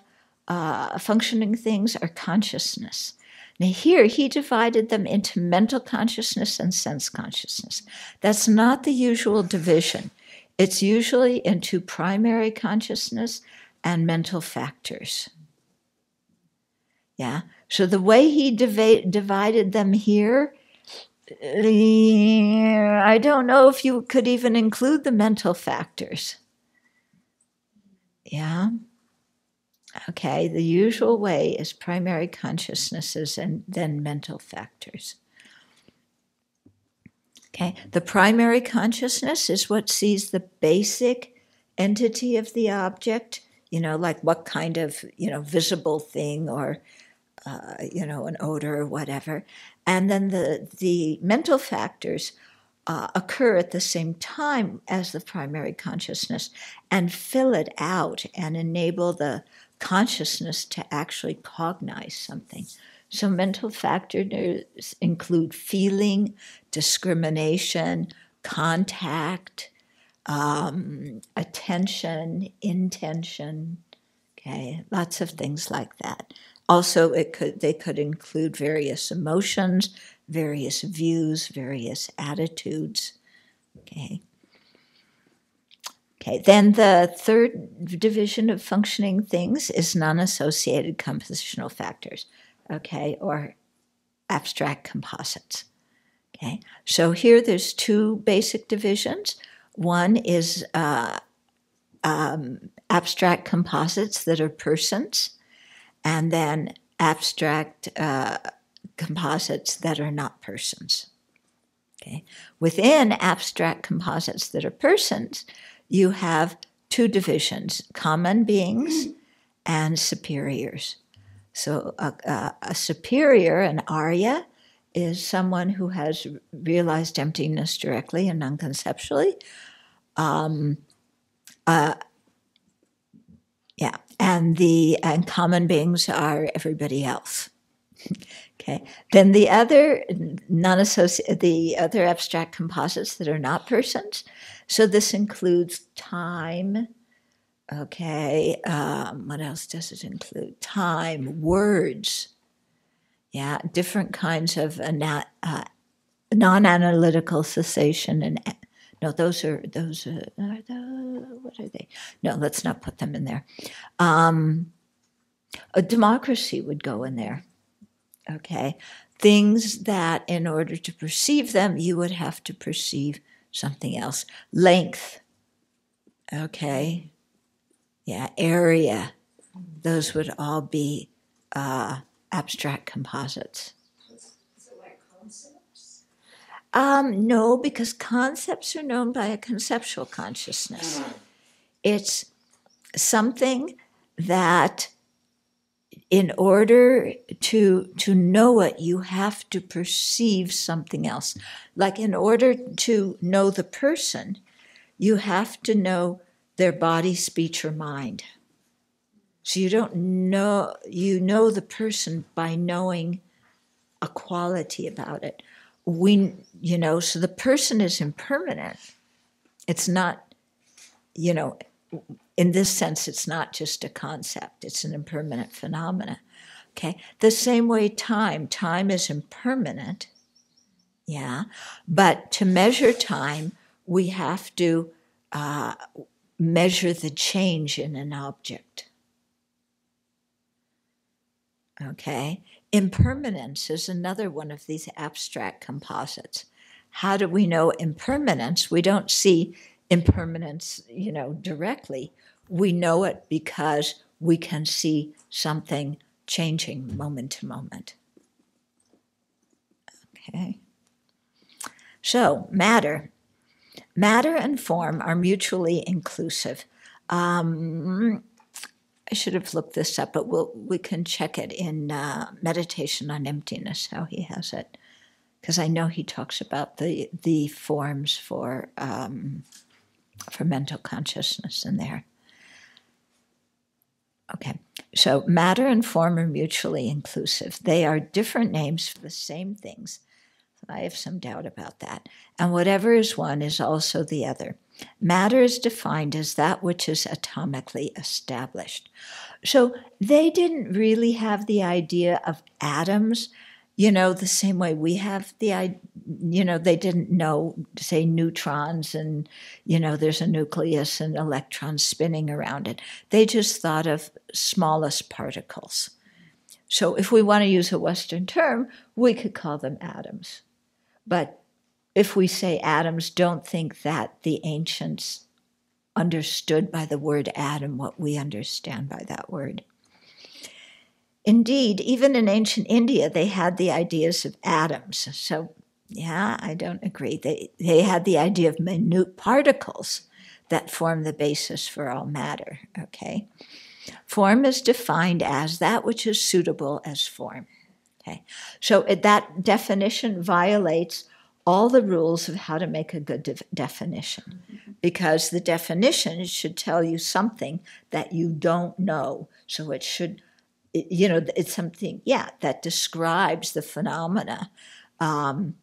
functioning things are consciousness. Now here, he divided them into mental consciousness and sense consciousness. That's not the usual division. It's usually into primary consciousness and mental factors. Yeah. So the way he divided them here, I don't know if you could even include the mental factors. Yeah. Okay, the usual way is primary consciousnesses and then mental factors. Okay, the primary consciousness is what sees the basic entity of the object, like what kind of, visible thing or, an odor or whatever. And then the mental factors occur at the same time as the primary consciousness and fill it out and enable the consciousness to actually cognize something. So mental factors include feeling, discrimination, contact, attention, intention, okay, lots of things like that. Also, they could include various emotions, various views, various attitudes, okay. Okay, then the third division of functioning things is non-associated compositional factors, okay, or abstract composites. Okay, so here there's two basic divisions. One is abstract composites that are persons, and then abstract composites that are not persons. Okay, within abstract composites that are persons, you have two divisions, common beings and superiors. So a superior, an Arya, is someone who has realized emptiness directly and non-conceptually. And common beings are everybody else. Okay. Then the other abstract composites that are not persons. So this includes time. Okay. What else does it include? Time, words. Yeah, different kinds of non-analytical cessation and what are they? No, let's not put them in there. A democracy would go in there. Okay, things that in order to perceive them, you would have to perceive something else. Length. Okay. Yeah, area. Those would all be abstract composites. Is it like concepts? No, because concepts are known by a conceptual consciousness. It's something that in order to know it, you have to perceive something else. Like in order to know the person, you have to know their body, speech, or mind. So you know the person by knowing a quality about it. So the person is impermanent. It's not, in this sense, it's not just a concept. It's an impermanent phenomena. Okay. The same way time is impermanent. Yeah. But to measure time, we have to measure the change in an object. Okay. Impermanence is another one of these abstract composites. How do we know impermanence? We don't see impermanence, directly. We know it because we can see something changing moment to moment. Okay. So, matter. Matter and form are mutually inclusive. I should have looked this up, but we can check it in Meditation on Emptiness, how he has it. Because I know he talks about the forms for mental consciousness in there. Okay, so matter and form are mutually inclusive. They are different names for the same things. I have some doubt about that. And whatever is one is also the other. Matter is defined as that which is atomically established. So they didn't really have the idea of atoms, the same way we have the, they didn't know, say, neutrons and, there's a nucleus and electrons spinning around it. They just thought of smallest particles. So if we want to use a Western term, we could call them atoms. But if we say atoms, don't think that the ancients understood by the word atom what we understand by that word. Indeed, even in ancient India, they had the ideas of atoms. So, yeah, I don't agree. They had the idea of minute particles that form the basis for all matter, okay? Form is defined as that which is suitable as form, okay? So that definition violates all the rules of how to make a good definition, because the definition should tell you something that you don't know. So it should, it's something, that describes the phenomena. And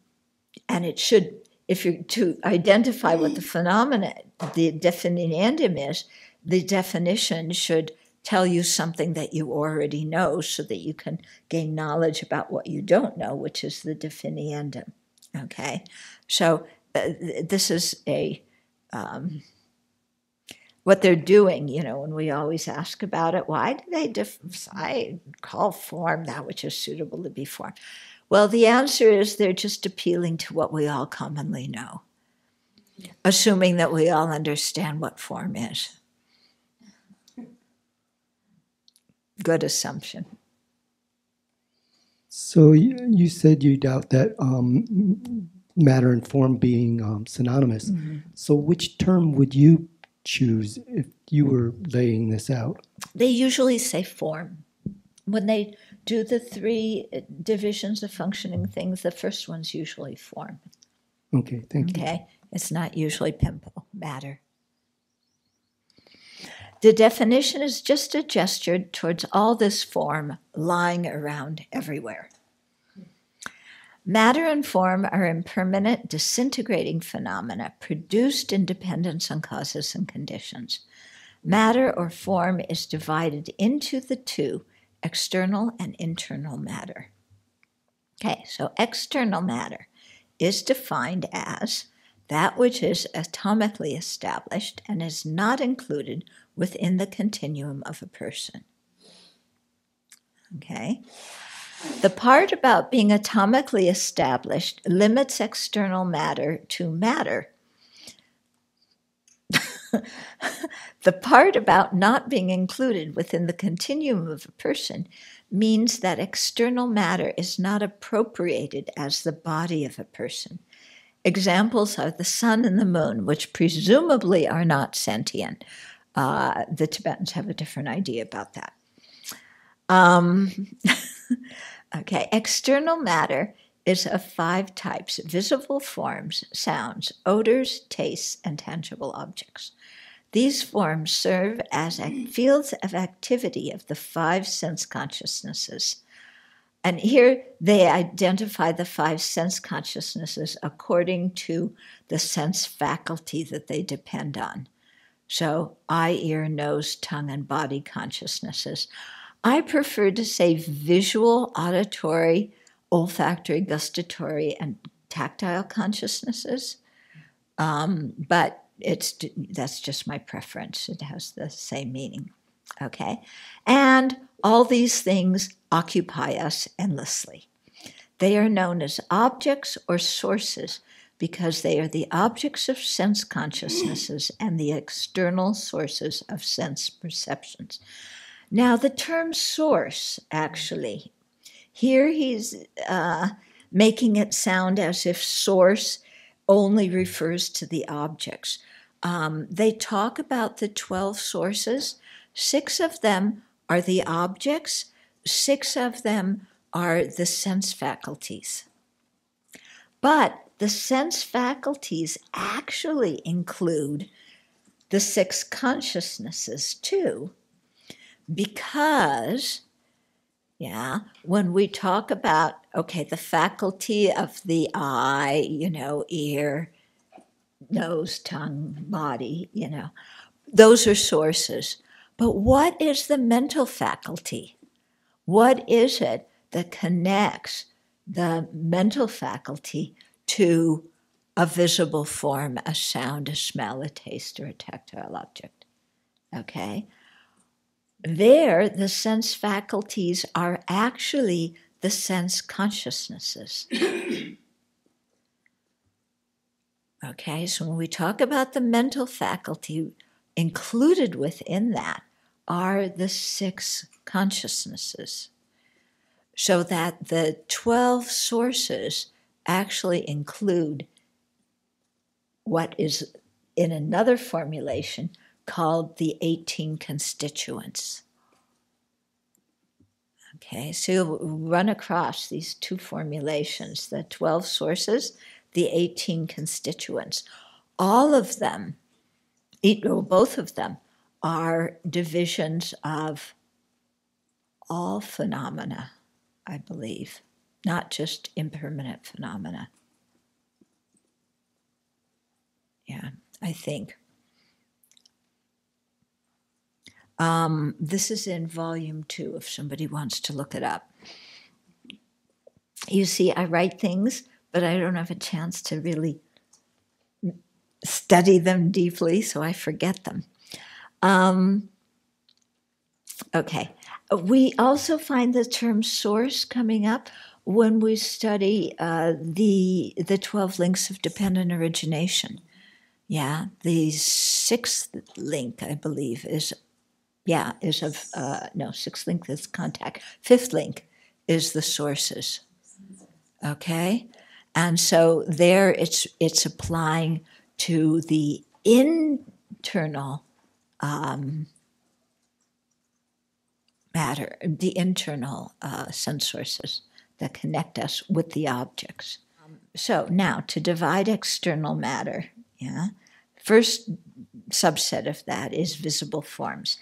it should, if you're to identify what the phenomena, the definiendum is, the definition should tell you something that you already know so that you can gain knowledge about what you don't know, which is the definiendum. Okay, so this is what they're doing, when we always ask about it. Why do they call form that which is suitable to be formed? Well, the answer is they're just appealing to what we all commonly know, assuming that we all understand what form is. Good assumption. So you said you doubt that matter and form being synonymous. Mm-hmm. So which term would you choose if you were laying this out? They usually say form. When they do the 3 divisions of functioning things, the first one's usually form. Okay, thank you. Okay, it's not usually pimple, matter. The definition is just a gesture towards all this form lying around everywhere. Matter and form are impermanent, disintegrating phenomena produced in dependence on causes and conditions. Matter or form is divided into the 2, external and internal matter. Okay, so external matter is defined as that which is atomically established and is not included within the continuum of a person. Okay? The part about being atomically established limits external matter to matter. The part about not being included within the continuum of a person means that external matter is not appropriated as the body of a person. Examples are the sun and the moon, which presumably are not sentient. The Tibetans have a different idea about that. Okay, external matter is of 5 types: visible forms, sounds, odors, tastes, and tangible objects. These forms serve as fields of activity of the 5 sense consciousnesses. And here they identify the 5 sense consciousnesses according to the sense faculty that they depend on. So eye, ear, nose, tongue, and body consciousnesses. I prefer to say visual, auditory, olfactory, gustatory, and tactile consciousnesses. But that's just my preference. It has the same meaning. Okay? And all these things occupy us endlessly. They are known as objects or sources because they are the objects of sense consciousnesses and the external sources of sense perceptions. Now, the term source, actually, here he's making it sound as if source only refers to the objects. They talk about the 12 sources. 6 of them are the objects. 6 of them are the sense faculties. But the sense faculties actually include the 6 consciousnesses too, because, when we talk about, the faculty of the eye, ear, nose, tongue, body, those are sources. But what is the mental faculty? What is it that connects the mental faculty to a visible form, a sound, a smell, a taste, or a tactile object? Okay? There, the sense faculties are actually the sense consciousnesses. Okay, so when we talk about the mental faculty, included within that are the 6 consciousnesses. So that the 12 sources actually include what is in another formulation called the 18 constituents. Okay, so you'll run across these 2 formulations, the 12 sources, the 18 constituents. All of them, both of them, are divisions of all phenomena, I believe, not just impermanent phenomena. Yeah, I think. This is in volume 2, if somebody wants to look it up. You see, I write things, but I don't have a chance to really study them deeply, so I forget them. Okay. We also find the term source coming up when we study the 12 links of dependent origination. Yeah, the 6th link, I believe, sixth link is contact. 5th link is the sources. Okay? And so there it's applying to the internal matter, the internal sense sources that connect us with the objects. So now to divide external matter, first subset of that is visible forms.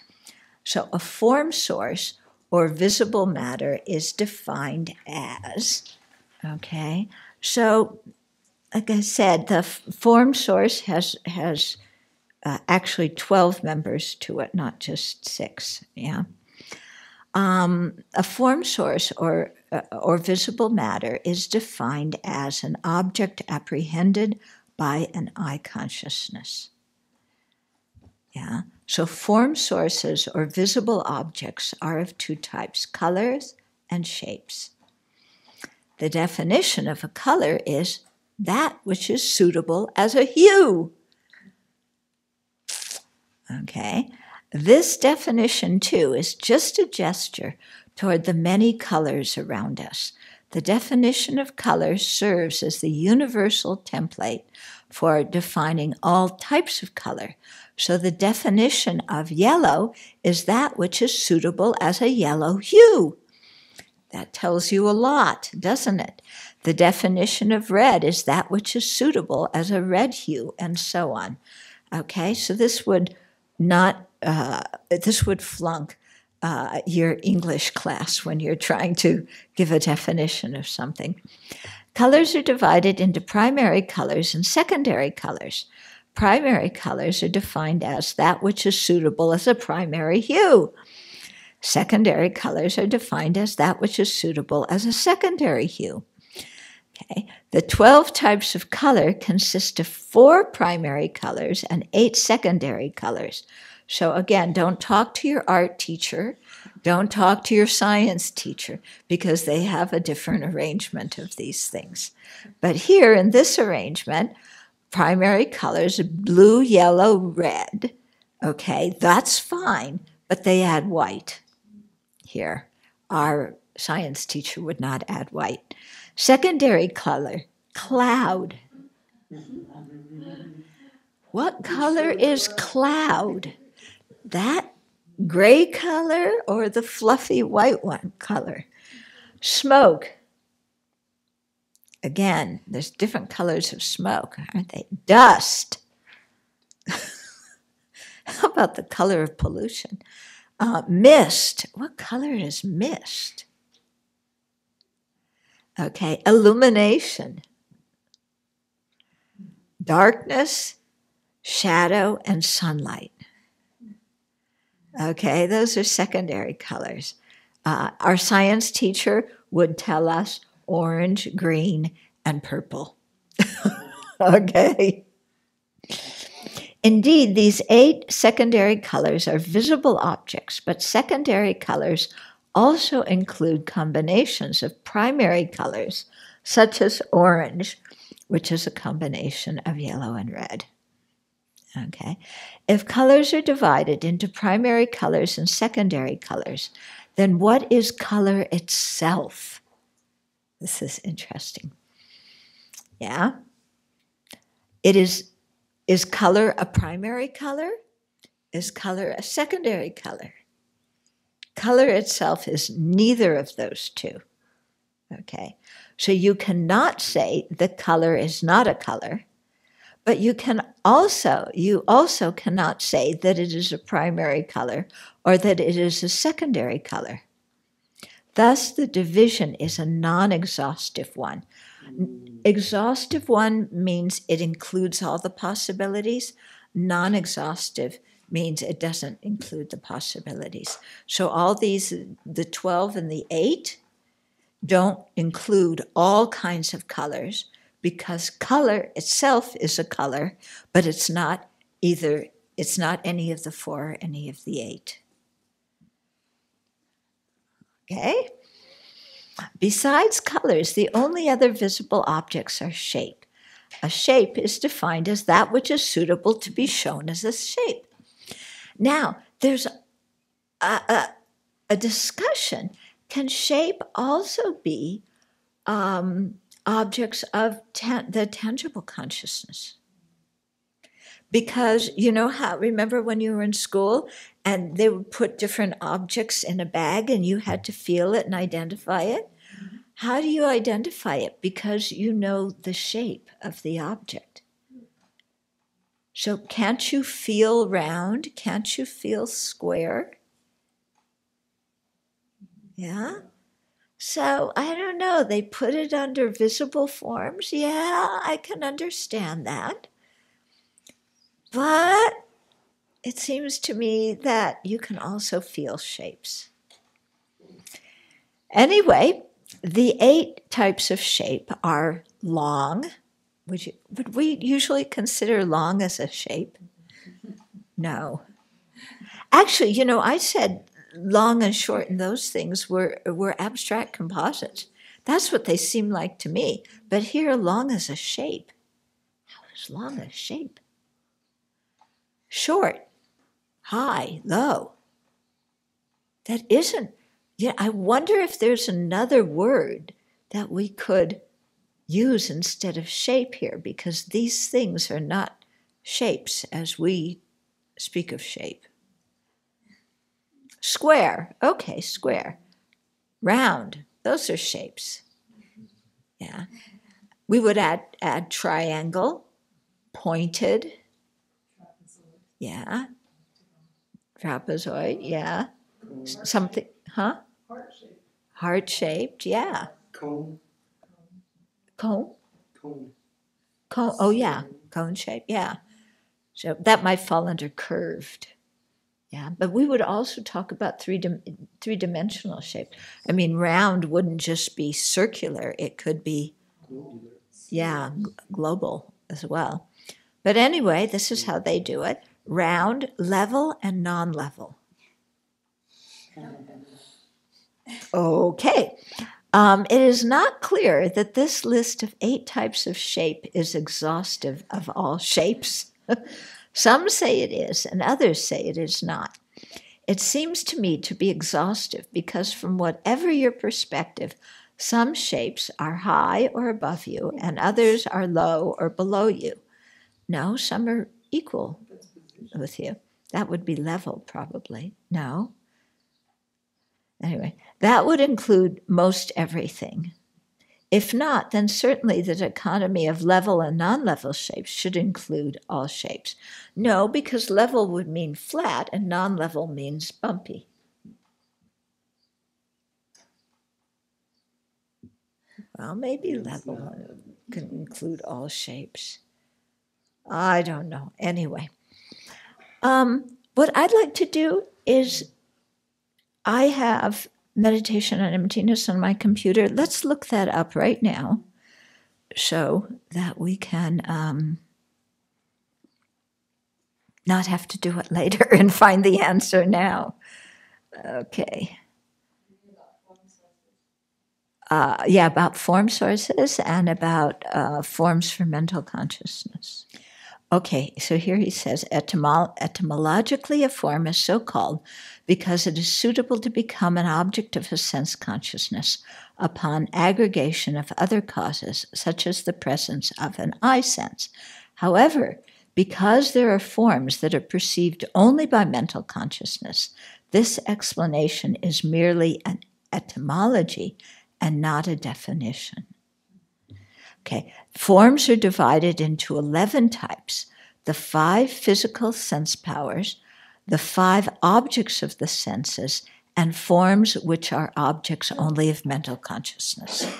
So a form source or visible matter is defined as, okay, so like I said, the form source has actually 12 members to it, not just 6, A form source or visible matter is defined as an object apprehended by an eye consciousness. So form sources or visible objects are of 2 types, colors and shapes. The definition of a color is that which is suitable as a hue. Okay? This definition, too, is just a gesture toward the many colors around us. The definition of color serves as the universal template for defining all types of color. So the definition of yellow is that which is suitable as a yellow hue. That tells you a lot, doesn't it? The definition of red is that which is suitable as a red hue, and so on. Okay, so this would flunk your English class when you're trying to give a definition of something. Colors are divided into primary colors and secondary colors. Primary colors are defined as that which is suitable as a primary hue. Secondary colors are defined as that which is suitable as a secondary hue. Okay. The 12 types of color consist of 4 primary colors and 8 secondary colors. So again, don't talk to your art teacher, don't talk to your science teacher, because they have a different arrangement of these things. But here in this arrangement, primary colors, blue, yellow, red, okay, that's fine, but they add white here. Our science teacher would not add white. Secondary color, cloud. What color is cloud? That gray color or the fluffy white one color? Smoke. Again, there's different colors of smoke, aren't they? Dust. How about the color of pollution? Mist. What color is mist? Okay, illumination. Darkness shadow, and sunlight. Okay, those are secondary colors. Our science teacher would tell us orange, green, and purple. Okay. Indeed, these 8 secondary colors are visible objects, but secondary colors also include combinations of primary colors, such as orange, which is a combination of yellow and red. Okay. If colors are divided into primary colors and secondary colors, then what is color itself? This is interesting. Yeah. Is color a primary color? Is color a secondary color? Color itself is neither of those two. Okay. So you cannot say the color is not a color, but you also cannot say that it is a primary color or that it is a secondary color. Thus, the division is a non-exhaustive one. Exhaustive one means it includes all the possibilities. Non-exhaustive means it doesn't include the possibilities. So all these, the 12 and the 8, don't include all kinds of colors, because color itself is a color, but it's not any of the 4 or any of the 8. Okay? Besides colors, the only other visible objects are shape. A shape is defined as that which is suitable to be shown as a shape. Now, there's a discussion. Can shape also be objects of the tangible consciousness? Because you know how, remember when you were in school and they would put different objects in a bag and you had to feel it and identify it? How do you identify it? Because you know the shape of the object. So can't you feel round? Can't you feel square? Yeah? So I don't know, they put it under visible forms. Yeah, I can understand that. But it seems to me that you can also feel shapes. Anyway, the 8 types of shape are long. Would we usually consider long as a shape? No. Actually, you know, I said long and short and those things were abstract composites. That's what they seem like to me. But here, long as a shape. How is long a shape? Short, high, low. That isn't. Yeah, I wonder if there's another word that we could use instead of shape here, because these things are not shapes as we speak of shape. Square, okay, square. Round, those are shapes. Yeah. We would add triangle, pointed. Yeah. Trapezoid, yeah. Something, huh? Heart-shaped, yeah. Cone. Cone? Cone. Cone, oh yeah, cone shape, yeah. So that might fall under curved. Yeah, but we would also talk about three-dimensional shape. I mean, round wouldn't just be circular, it could be, yeah, global as well. But anyway, this is how they do it. Round, level, and non-level. Okay. It is not clear that this list of 8 types of shape is exhaustive of all shapes. Some say it is, and others say it is not. It seems to me to be exhaustive because from whatever your perspective, some shapes are high or above you, and others are low or below you. No, some are equal with you. That would be level, probably. No. Anyway, that would include most everything. If not, then certainly the dichotomy of level and non-level shapes should include all shapes. No, because level would mean flat and non-level means bumpy. Well, maybe level can include all shapes. I don't know. Anyway, what I'd like to do is I have meditation on emptiness on my computer. Let's look that up right now so that we can not have to do it later and find the answer now. Okay. Yeah, about form sources and about forms for mental consciousness. Okay, so here he says, etymologically a form is so called because it is suitable to become an object of a sense consciousness upon aggregation of other causes, such as the presence of an eye sense. However, because there are forms that are perceived only by mental consciousness, this explanation is merely an etymology and not a definition. Okay, forms are divided into 11 types: the 5 physical sense powers, the 5 objects of the senses, and forms which are objects only of mental consciousness.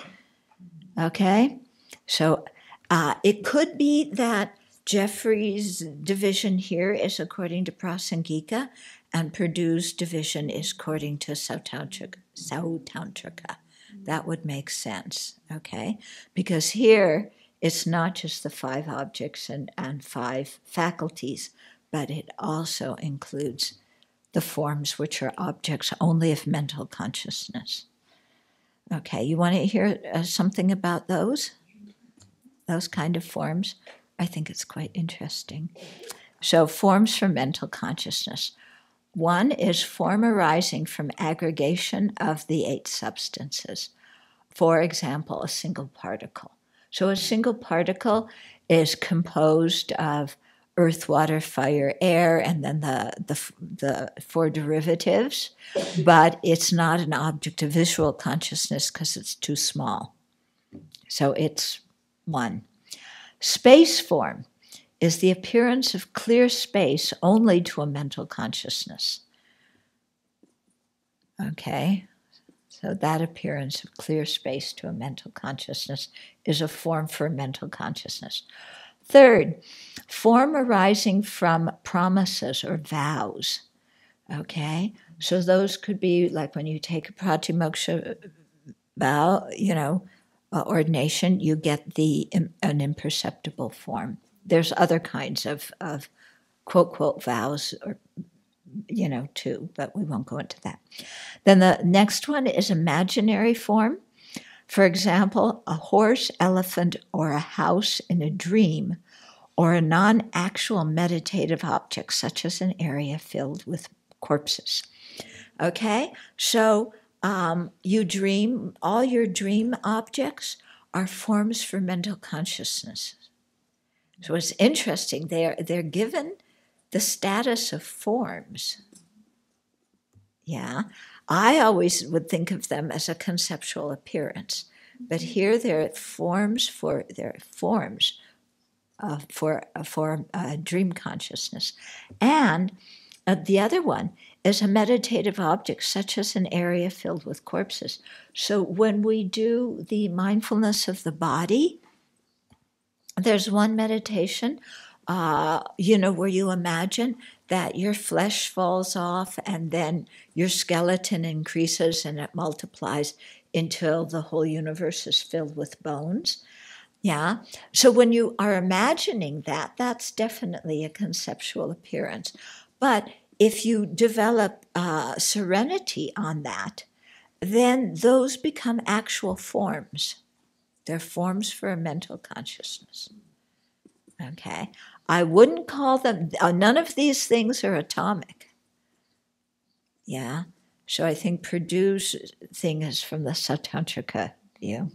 Okay, so it could be that Jeffrey's division here is according to Prasangika, and Purdue's division is according to Sautantrika. That would make sense, okay? Because here it's not just the 5 objects and 5 faculties, but it also includes the forms which are objects only of mental consciousness. Okay, you want to hear something about those kind of forms? I think it's quite interesting. So, forms for mental consciousness. One is form arising from aggregation of the 8 substances. For example, a single particle. So a single particle is composed of earth, water, fire, air, and then the 4 derivatives, but it's not an object of visual consciousness because it's too small. So it's one. Space form is the appearance of clear space only to a mental consciousness. Okay, so that appearance of clear space to a mental consciousness is a form for mental consciousness. Third, form arising from promises or vows. Okay, so those could be like when you take a pratimoksha vow, ordination, you get an imperceptible form. There's other kinds of quote, quote, vows, or, too, but we won't go into that. Then the next one is imaginary form. For example, a horse, elephant, or a house in a dream, or a non-actual meditative object, such as an area filled with corpses. Okay, so you dream, all your dream objects are forms for mental consciousness. So it's interesting, they're given the status of forms. Yeah, I always would think of them as a conceptual appearance, but here they're forms for dream consciousness. And the other one is a meditative object, such as an area filled with corpses. So when we do the mindfulness of the body, there's one meditation, where you imagine that your flesh falls off and then your skeleton increases and it multiplies until the whole universe is filled with bones. Yeah. So when you are imagining that, that's definitely a conceptual appearance. But if you develop serenity on that, then those become actual forms. They're forms for a mental consciousness. Okay. I wouldn't call them, none of these things are atomic. Yeah. So I think Purdue's thing is from the Sautrantika view.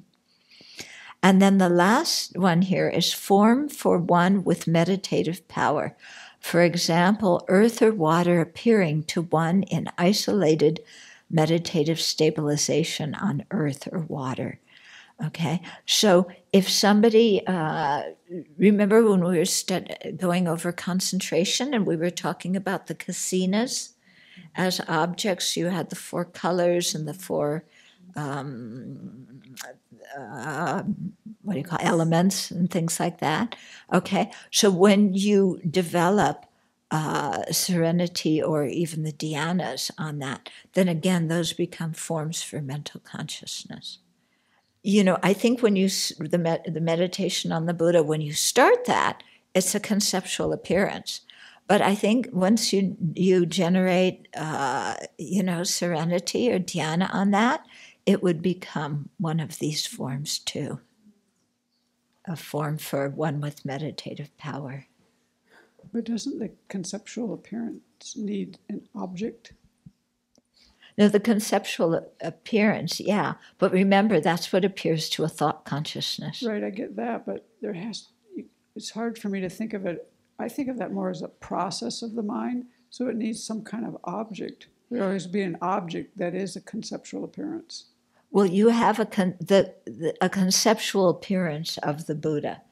And then the last one here is form for one with meditative power. For example, earth or water appearing to one in isolated meditative stabilization on earth or water. Okay, so if somebody, remember when we were going over concentration and we were talking about the kasinas as objects, you had the 4 colors and the 4 what do you call elements and things like that. Okay, so when you develop serenity or even the dhyanas on that, then again those become forms for mental consciousness. You know, I think when you the meditation on the Buddha, when you start that, it's a conceptual appearance. But I think once you generate, serenity or dhyana on that, it would become one of these forms too. A form for one with meditative power. But doesn't the conceptual appearance need an object? No, the conceptual appearance, yeah. But remember, that's what appears to a thought consciousness. Right, I get that, but it's hard for me to think of it. I think of that more as a process of the mind, so it needs some kind of object. There always be an object that is a conceptual appearance. Well, you have a conceptual appearance of the Buddha,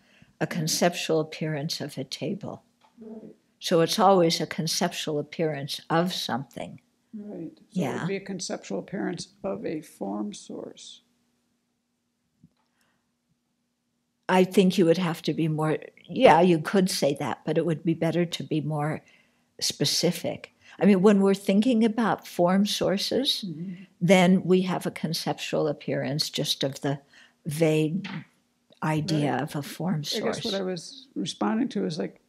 a conceptual appearance of a table. Right. So it's always a conceptual appearance of something. Right. So Yeah. it would be a conceptual appearance of a form source. I think you would have to be more, yeah, you could say that, but it would be better to be more specific. I mean, when we're thinking about form sources, then we have a conceptual appearance just of the vague idea of a form source. I guess what I was responding to is like,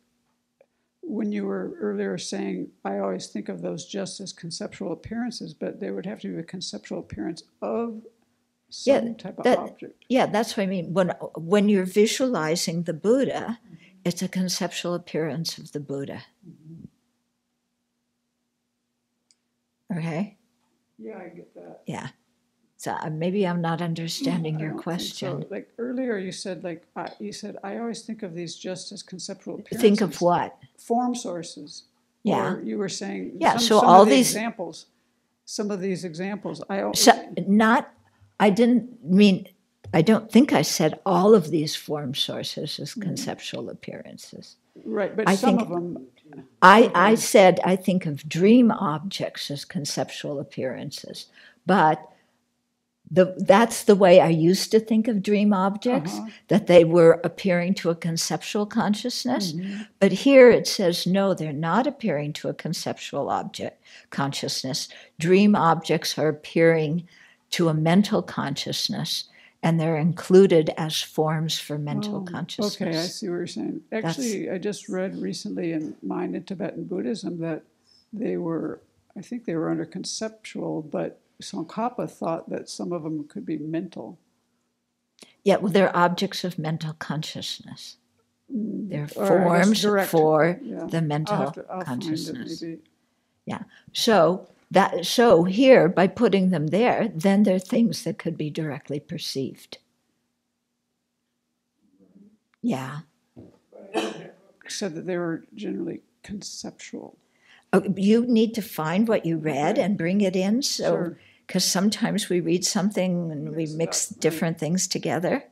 when you were earlier saying, I always think of those just as conceptual appearances, but they would have to be a conceptual appearance of some type of object. Yeah, that's what I mean. When you're visualizing the Buddha, it's a conceptual appearance of the Buddha. Okay? Yeah, I get that. Yeah. So maybe I'm not understanding I your don't think question. so. Like earlier you said, I always think of these just as conceptual appearances. Think of what? Form sources. Yeah. Or you were saying So some all of these examples. Some of these examples. I don't think I said all of these form sources as conceptual appearances. Right, but I some think of them. I said I think of dream objects as conceptual appearances, but that's the way I used to think of dream objects, that they were appearing to a conceptual consciousness. But here it says, no, they're not appearing to a conceptual object consciousness. Dream objects are appearing to a mental consciousness, and they're included as forms for mental consciousness. Okay, I see what you're saying. Actually, I just read recently in Mind in Tibetan Buddhism that I think they were under conceptual, but Tsongkhapa thought that some of them could be mental. Yeah, well, they're objects of mental consciousness. They're Or I guess forms for the I'll mental find consciousness. it maybe. Yeah. So here, by putting them there, then they're things that could be directly perceived. Yeah. Said that they were generally conceptual. You need to find what you read and bring it in. So, because sometimes we read something and we mix different things together.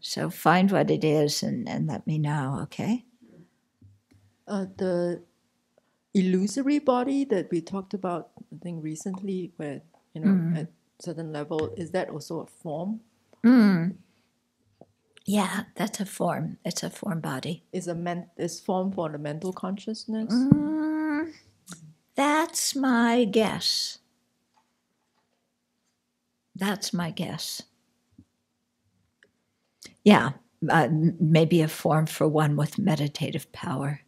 So find what it is and let me know, okay? The illusory body that we talked about, I think recently, where at certain level, is that also a form? Yeah, that's a form. It's a form body. Is form for the mental consciousness? That's my guess. That's my guess. Yeah, maybe a form for one with meditative power.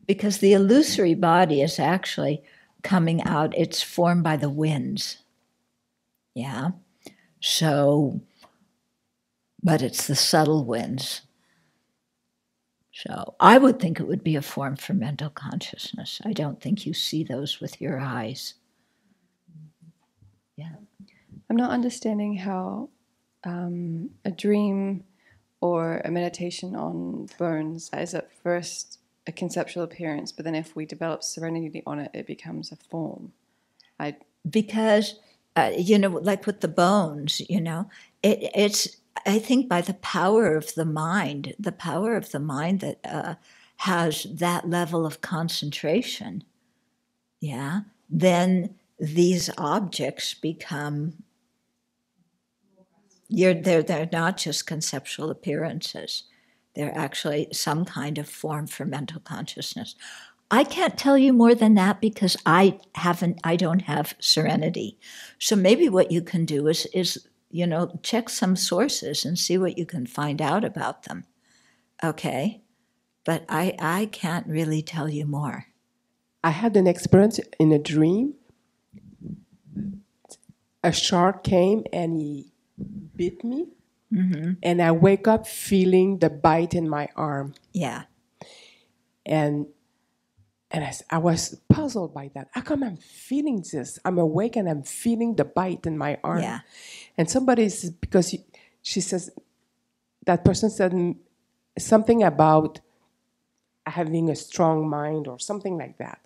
Because the illusory body is actually coming out, it's formed by the winds. Yeah. So, but it's the subtle winds. So I would think it would be a form for mental consciousness. I don't think you see those with your eyes. Yeah. I'm not understanding how a dream or a meditation on bones is at first a conceptual appearance, but then if we develop serenity on it, it becomes a form. Because, like with the bones, it's, I think by the power of the mind that has that level of concentration, then these objects become they're not just conceptual appearances. They're actually some kind of form for mental consciousness. I can't tell you more than that because I don't have serenity. So maybe what you can do is check some sources and see what you can find out about them. Okay? But I can't really tell you more. I had an experience in a dream. A shark came and he bit me. Mm-hmm. And I wake up feeling the bite in my arm. Yeah. And I was puzzled by that. How come I'm feeling this? I'm awake and I'm feeling the bite in my arm. Yeah. And somebody says, because she says, that person said something about having a strong mind or something like that.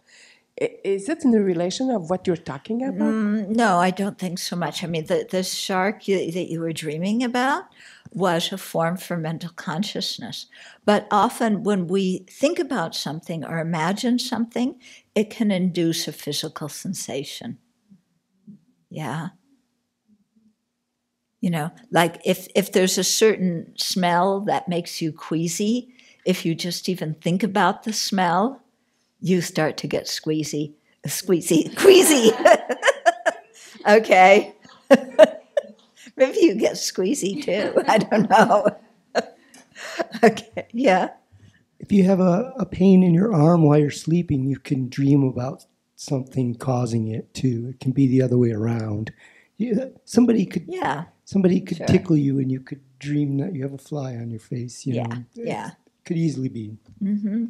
Is it in the relation of what you're talking about? No, I don't think so much. I mean, the shark that you were dreaming about was a form for mental consciousness. But often when we think about something or imagine something, it can induce a physical sensation. Yeah. Like if there's a certain smell that makes you queasy, if you just even think about the smell, you start to get queasy. Okay. Maybe you get squeezy too. I don't know. Okay, yeah. If you have a pain in your arm while you're sleeping, you can dream about something causing it too. It can be the other way around. Somebody could Sure. tickle you and you could dream that you have a fly on your face. You know. Yeah. It could easily be. Mm-hmm.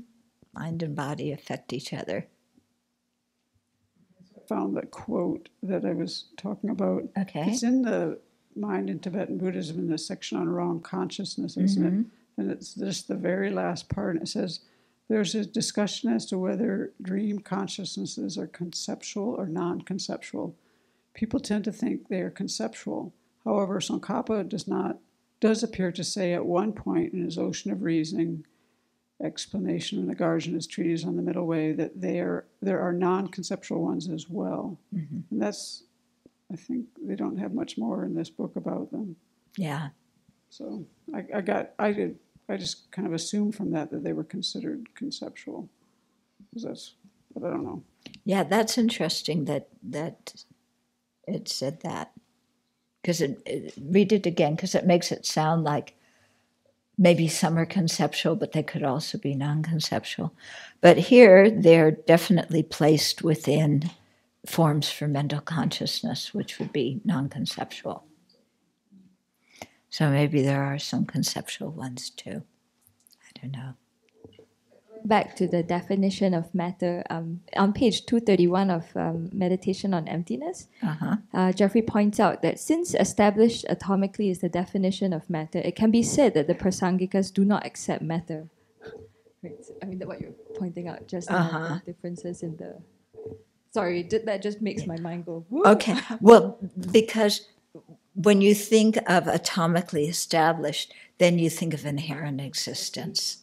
Mind and body affect each other. I found the quote that I was talking about. Okay. It's in the Mind in Tibetan Buddhism in the section on wrong consciousness, isn't it? And it's just the very last part. And it says, there's a discussion as to whether dream consciousnesses are conceptual or non-conceptual. People tend to think they are conceptual. However, Tsongkhapa does appear to say at one point in his Ocean of Reasoning explanation in the Nagarjuna's treatise on the Middle Way that there are non-conceptual ones as well. Mm-hmm. And that's, I think they don't have much more in this book about them. Yeah. So I just kind of assumed from that they were considered conceptual. But I don't know. Yeah, that's interesting that it said that. Because read it again, because it makes it sound like maybe some are conceptual, but they could also be non-conceptual. But here, they're definitely placed within forms for mental consciousness, which would be non-conceptual. So maybe there are some conceptual ones too. I don't know. Back to the definition of matter, on page 231 of Meditation on Emptiness, Jeffrey points out that since established atomically is the definition of matter, it can be said that the Prasangikas do not accept matter. Right. I mean, what you're pointing out just now, the differences in the... Sorry, that just makes my mind go, woo. Okay, well, because when you think of atomically established, then you think of inherent existence,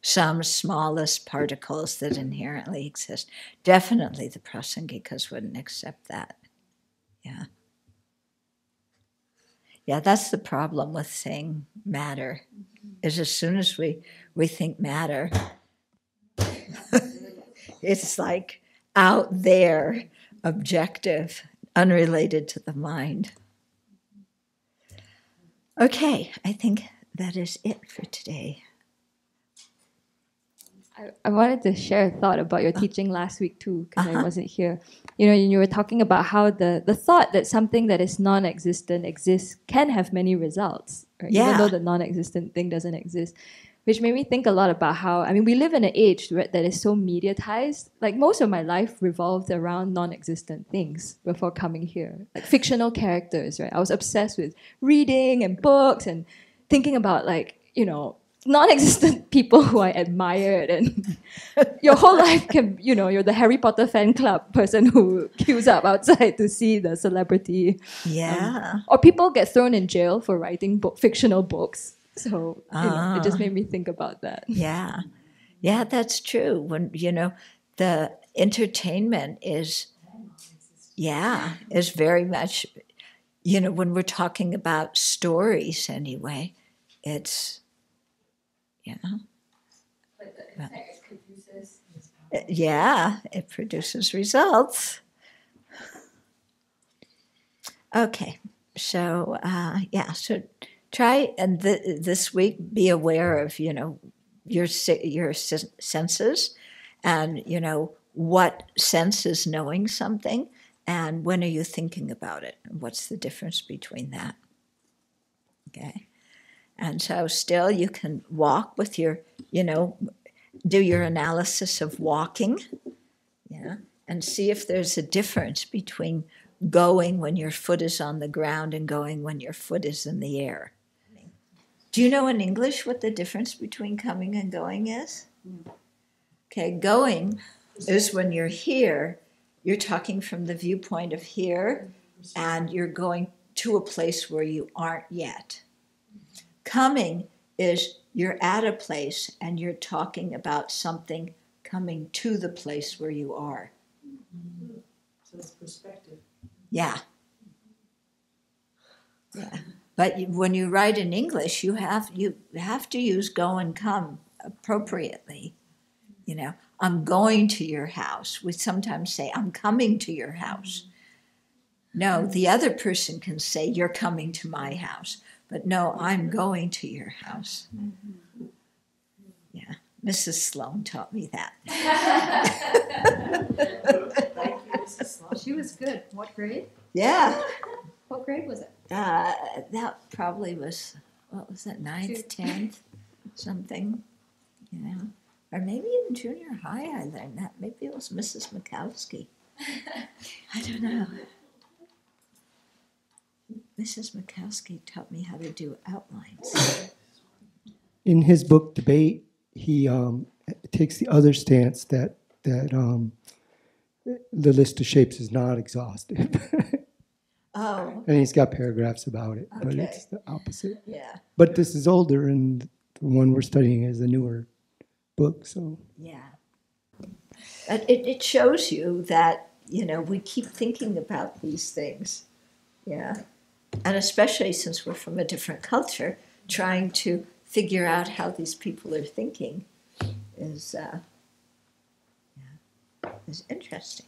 some smallest particles that inherently exist. Definitely the Prasangikas wouldn't accept that. Yeah. Yeah, that's the problem with saying matter, is as soon as we think matter, it's like out there, objective, unrelated to the mind. Okay, I think that is it for today. I wanted to share a thought about your teaching last week too, because I wasn't here. You were talking about how the thought that something that is non-existent exists can have many results, right? Yeah. Even though the non-existent thing doesn't exist. Which made me think a lot about how, we live in an age that is so mediatized. Like most of my life revolved around non-existent things before coming here. Like fictional characters, right? I was obsessed with reading and books and thinking about non-existent people who I admired, and your whole life can, you're the Harry Potter fan club person who queues up outside to see the celebrity. Yeah. Or people get thrown in jail for writing fictional books. So, it just made me think about that. Yeah. Yeah, that's true. When, the entertainment is very much, when we're talking about stories anyway, it's, But the effect it produces. yeah, it produces results. Okay, so so try and this week be aware of your senses, and what sense is knowing something, and when are you thinking about it, and what's the difference between that? Okay, and so still you can walk with your do your analysis of walking, and see if there's a difference between going when your foot is on the ground and going when your foot is in the air. Do you know in English what the difference between coming and going is? Okay, going is when you're here, you're talking from the viewpoint of here, and you're going to a place where you aren't yet. Coming is you're at a place and you're talking about something coming to the place where you are. So it's perspective. Yeah. But when you write in English, you have to use go and come appropriately. I'm going to your house. We sometimes say, I'm coming to your house. No, the other person can say, you're coming to my house. But no, I'm going to your house. Yeah, Mrs. Sloan taught me that. Thank you, Mrs. Sloan. She was good. What grade? Yeah. What grade was it? That probably was, what was that, 9th, 10th, something, Or maybe in junior high I learned that. Maybe it was Mrs. Mikowski. I don't know. Mrs. Mikowski taught me how to do outlines. In his book, Debate, he takes the other stance that the list of shapes is not exhaustive. Oh. And he's got paragraphs about it, but Okay. it's the opposite. Yeah. But this is older, and the one we're studying is a newer book, so. Yeah. But it shows you that, we keep thinking about these things. Yeah. And especially since we're from a different culture, trying to figure out how these people are thinking is interesting.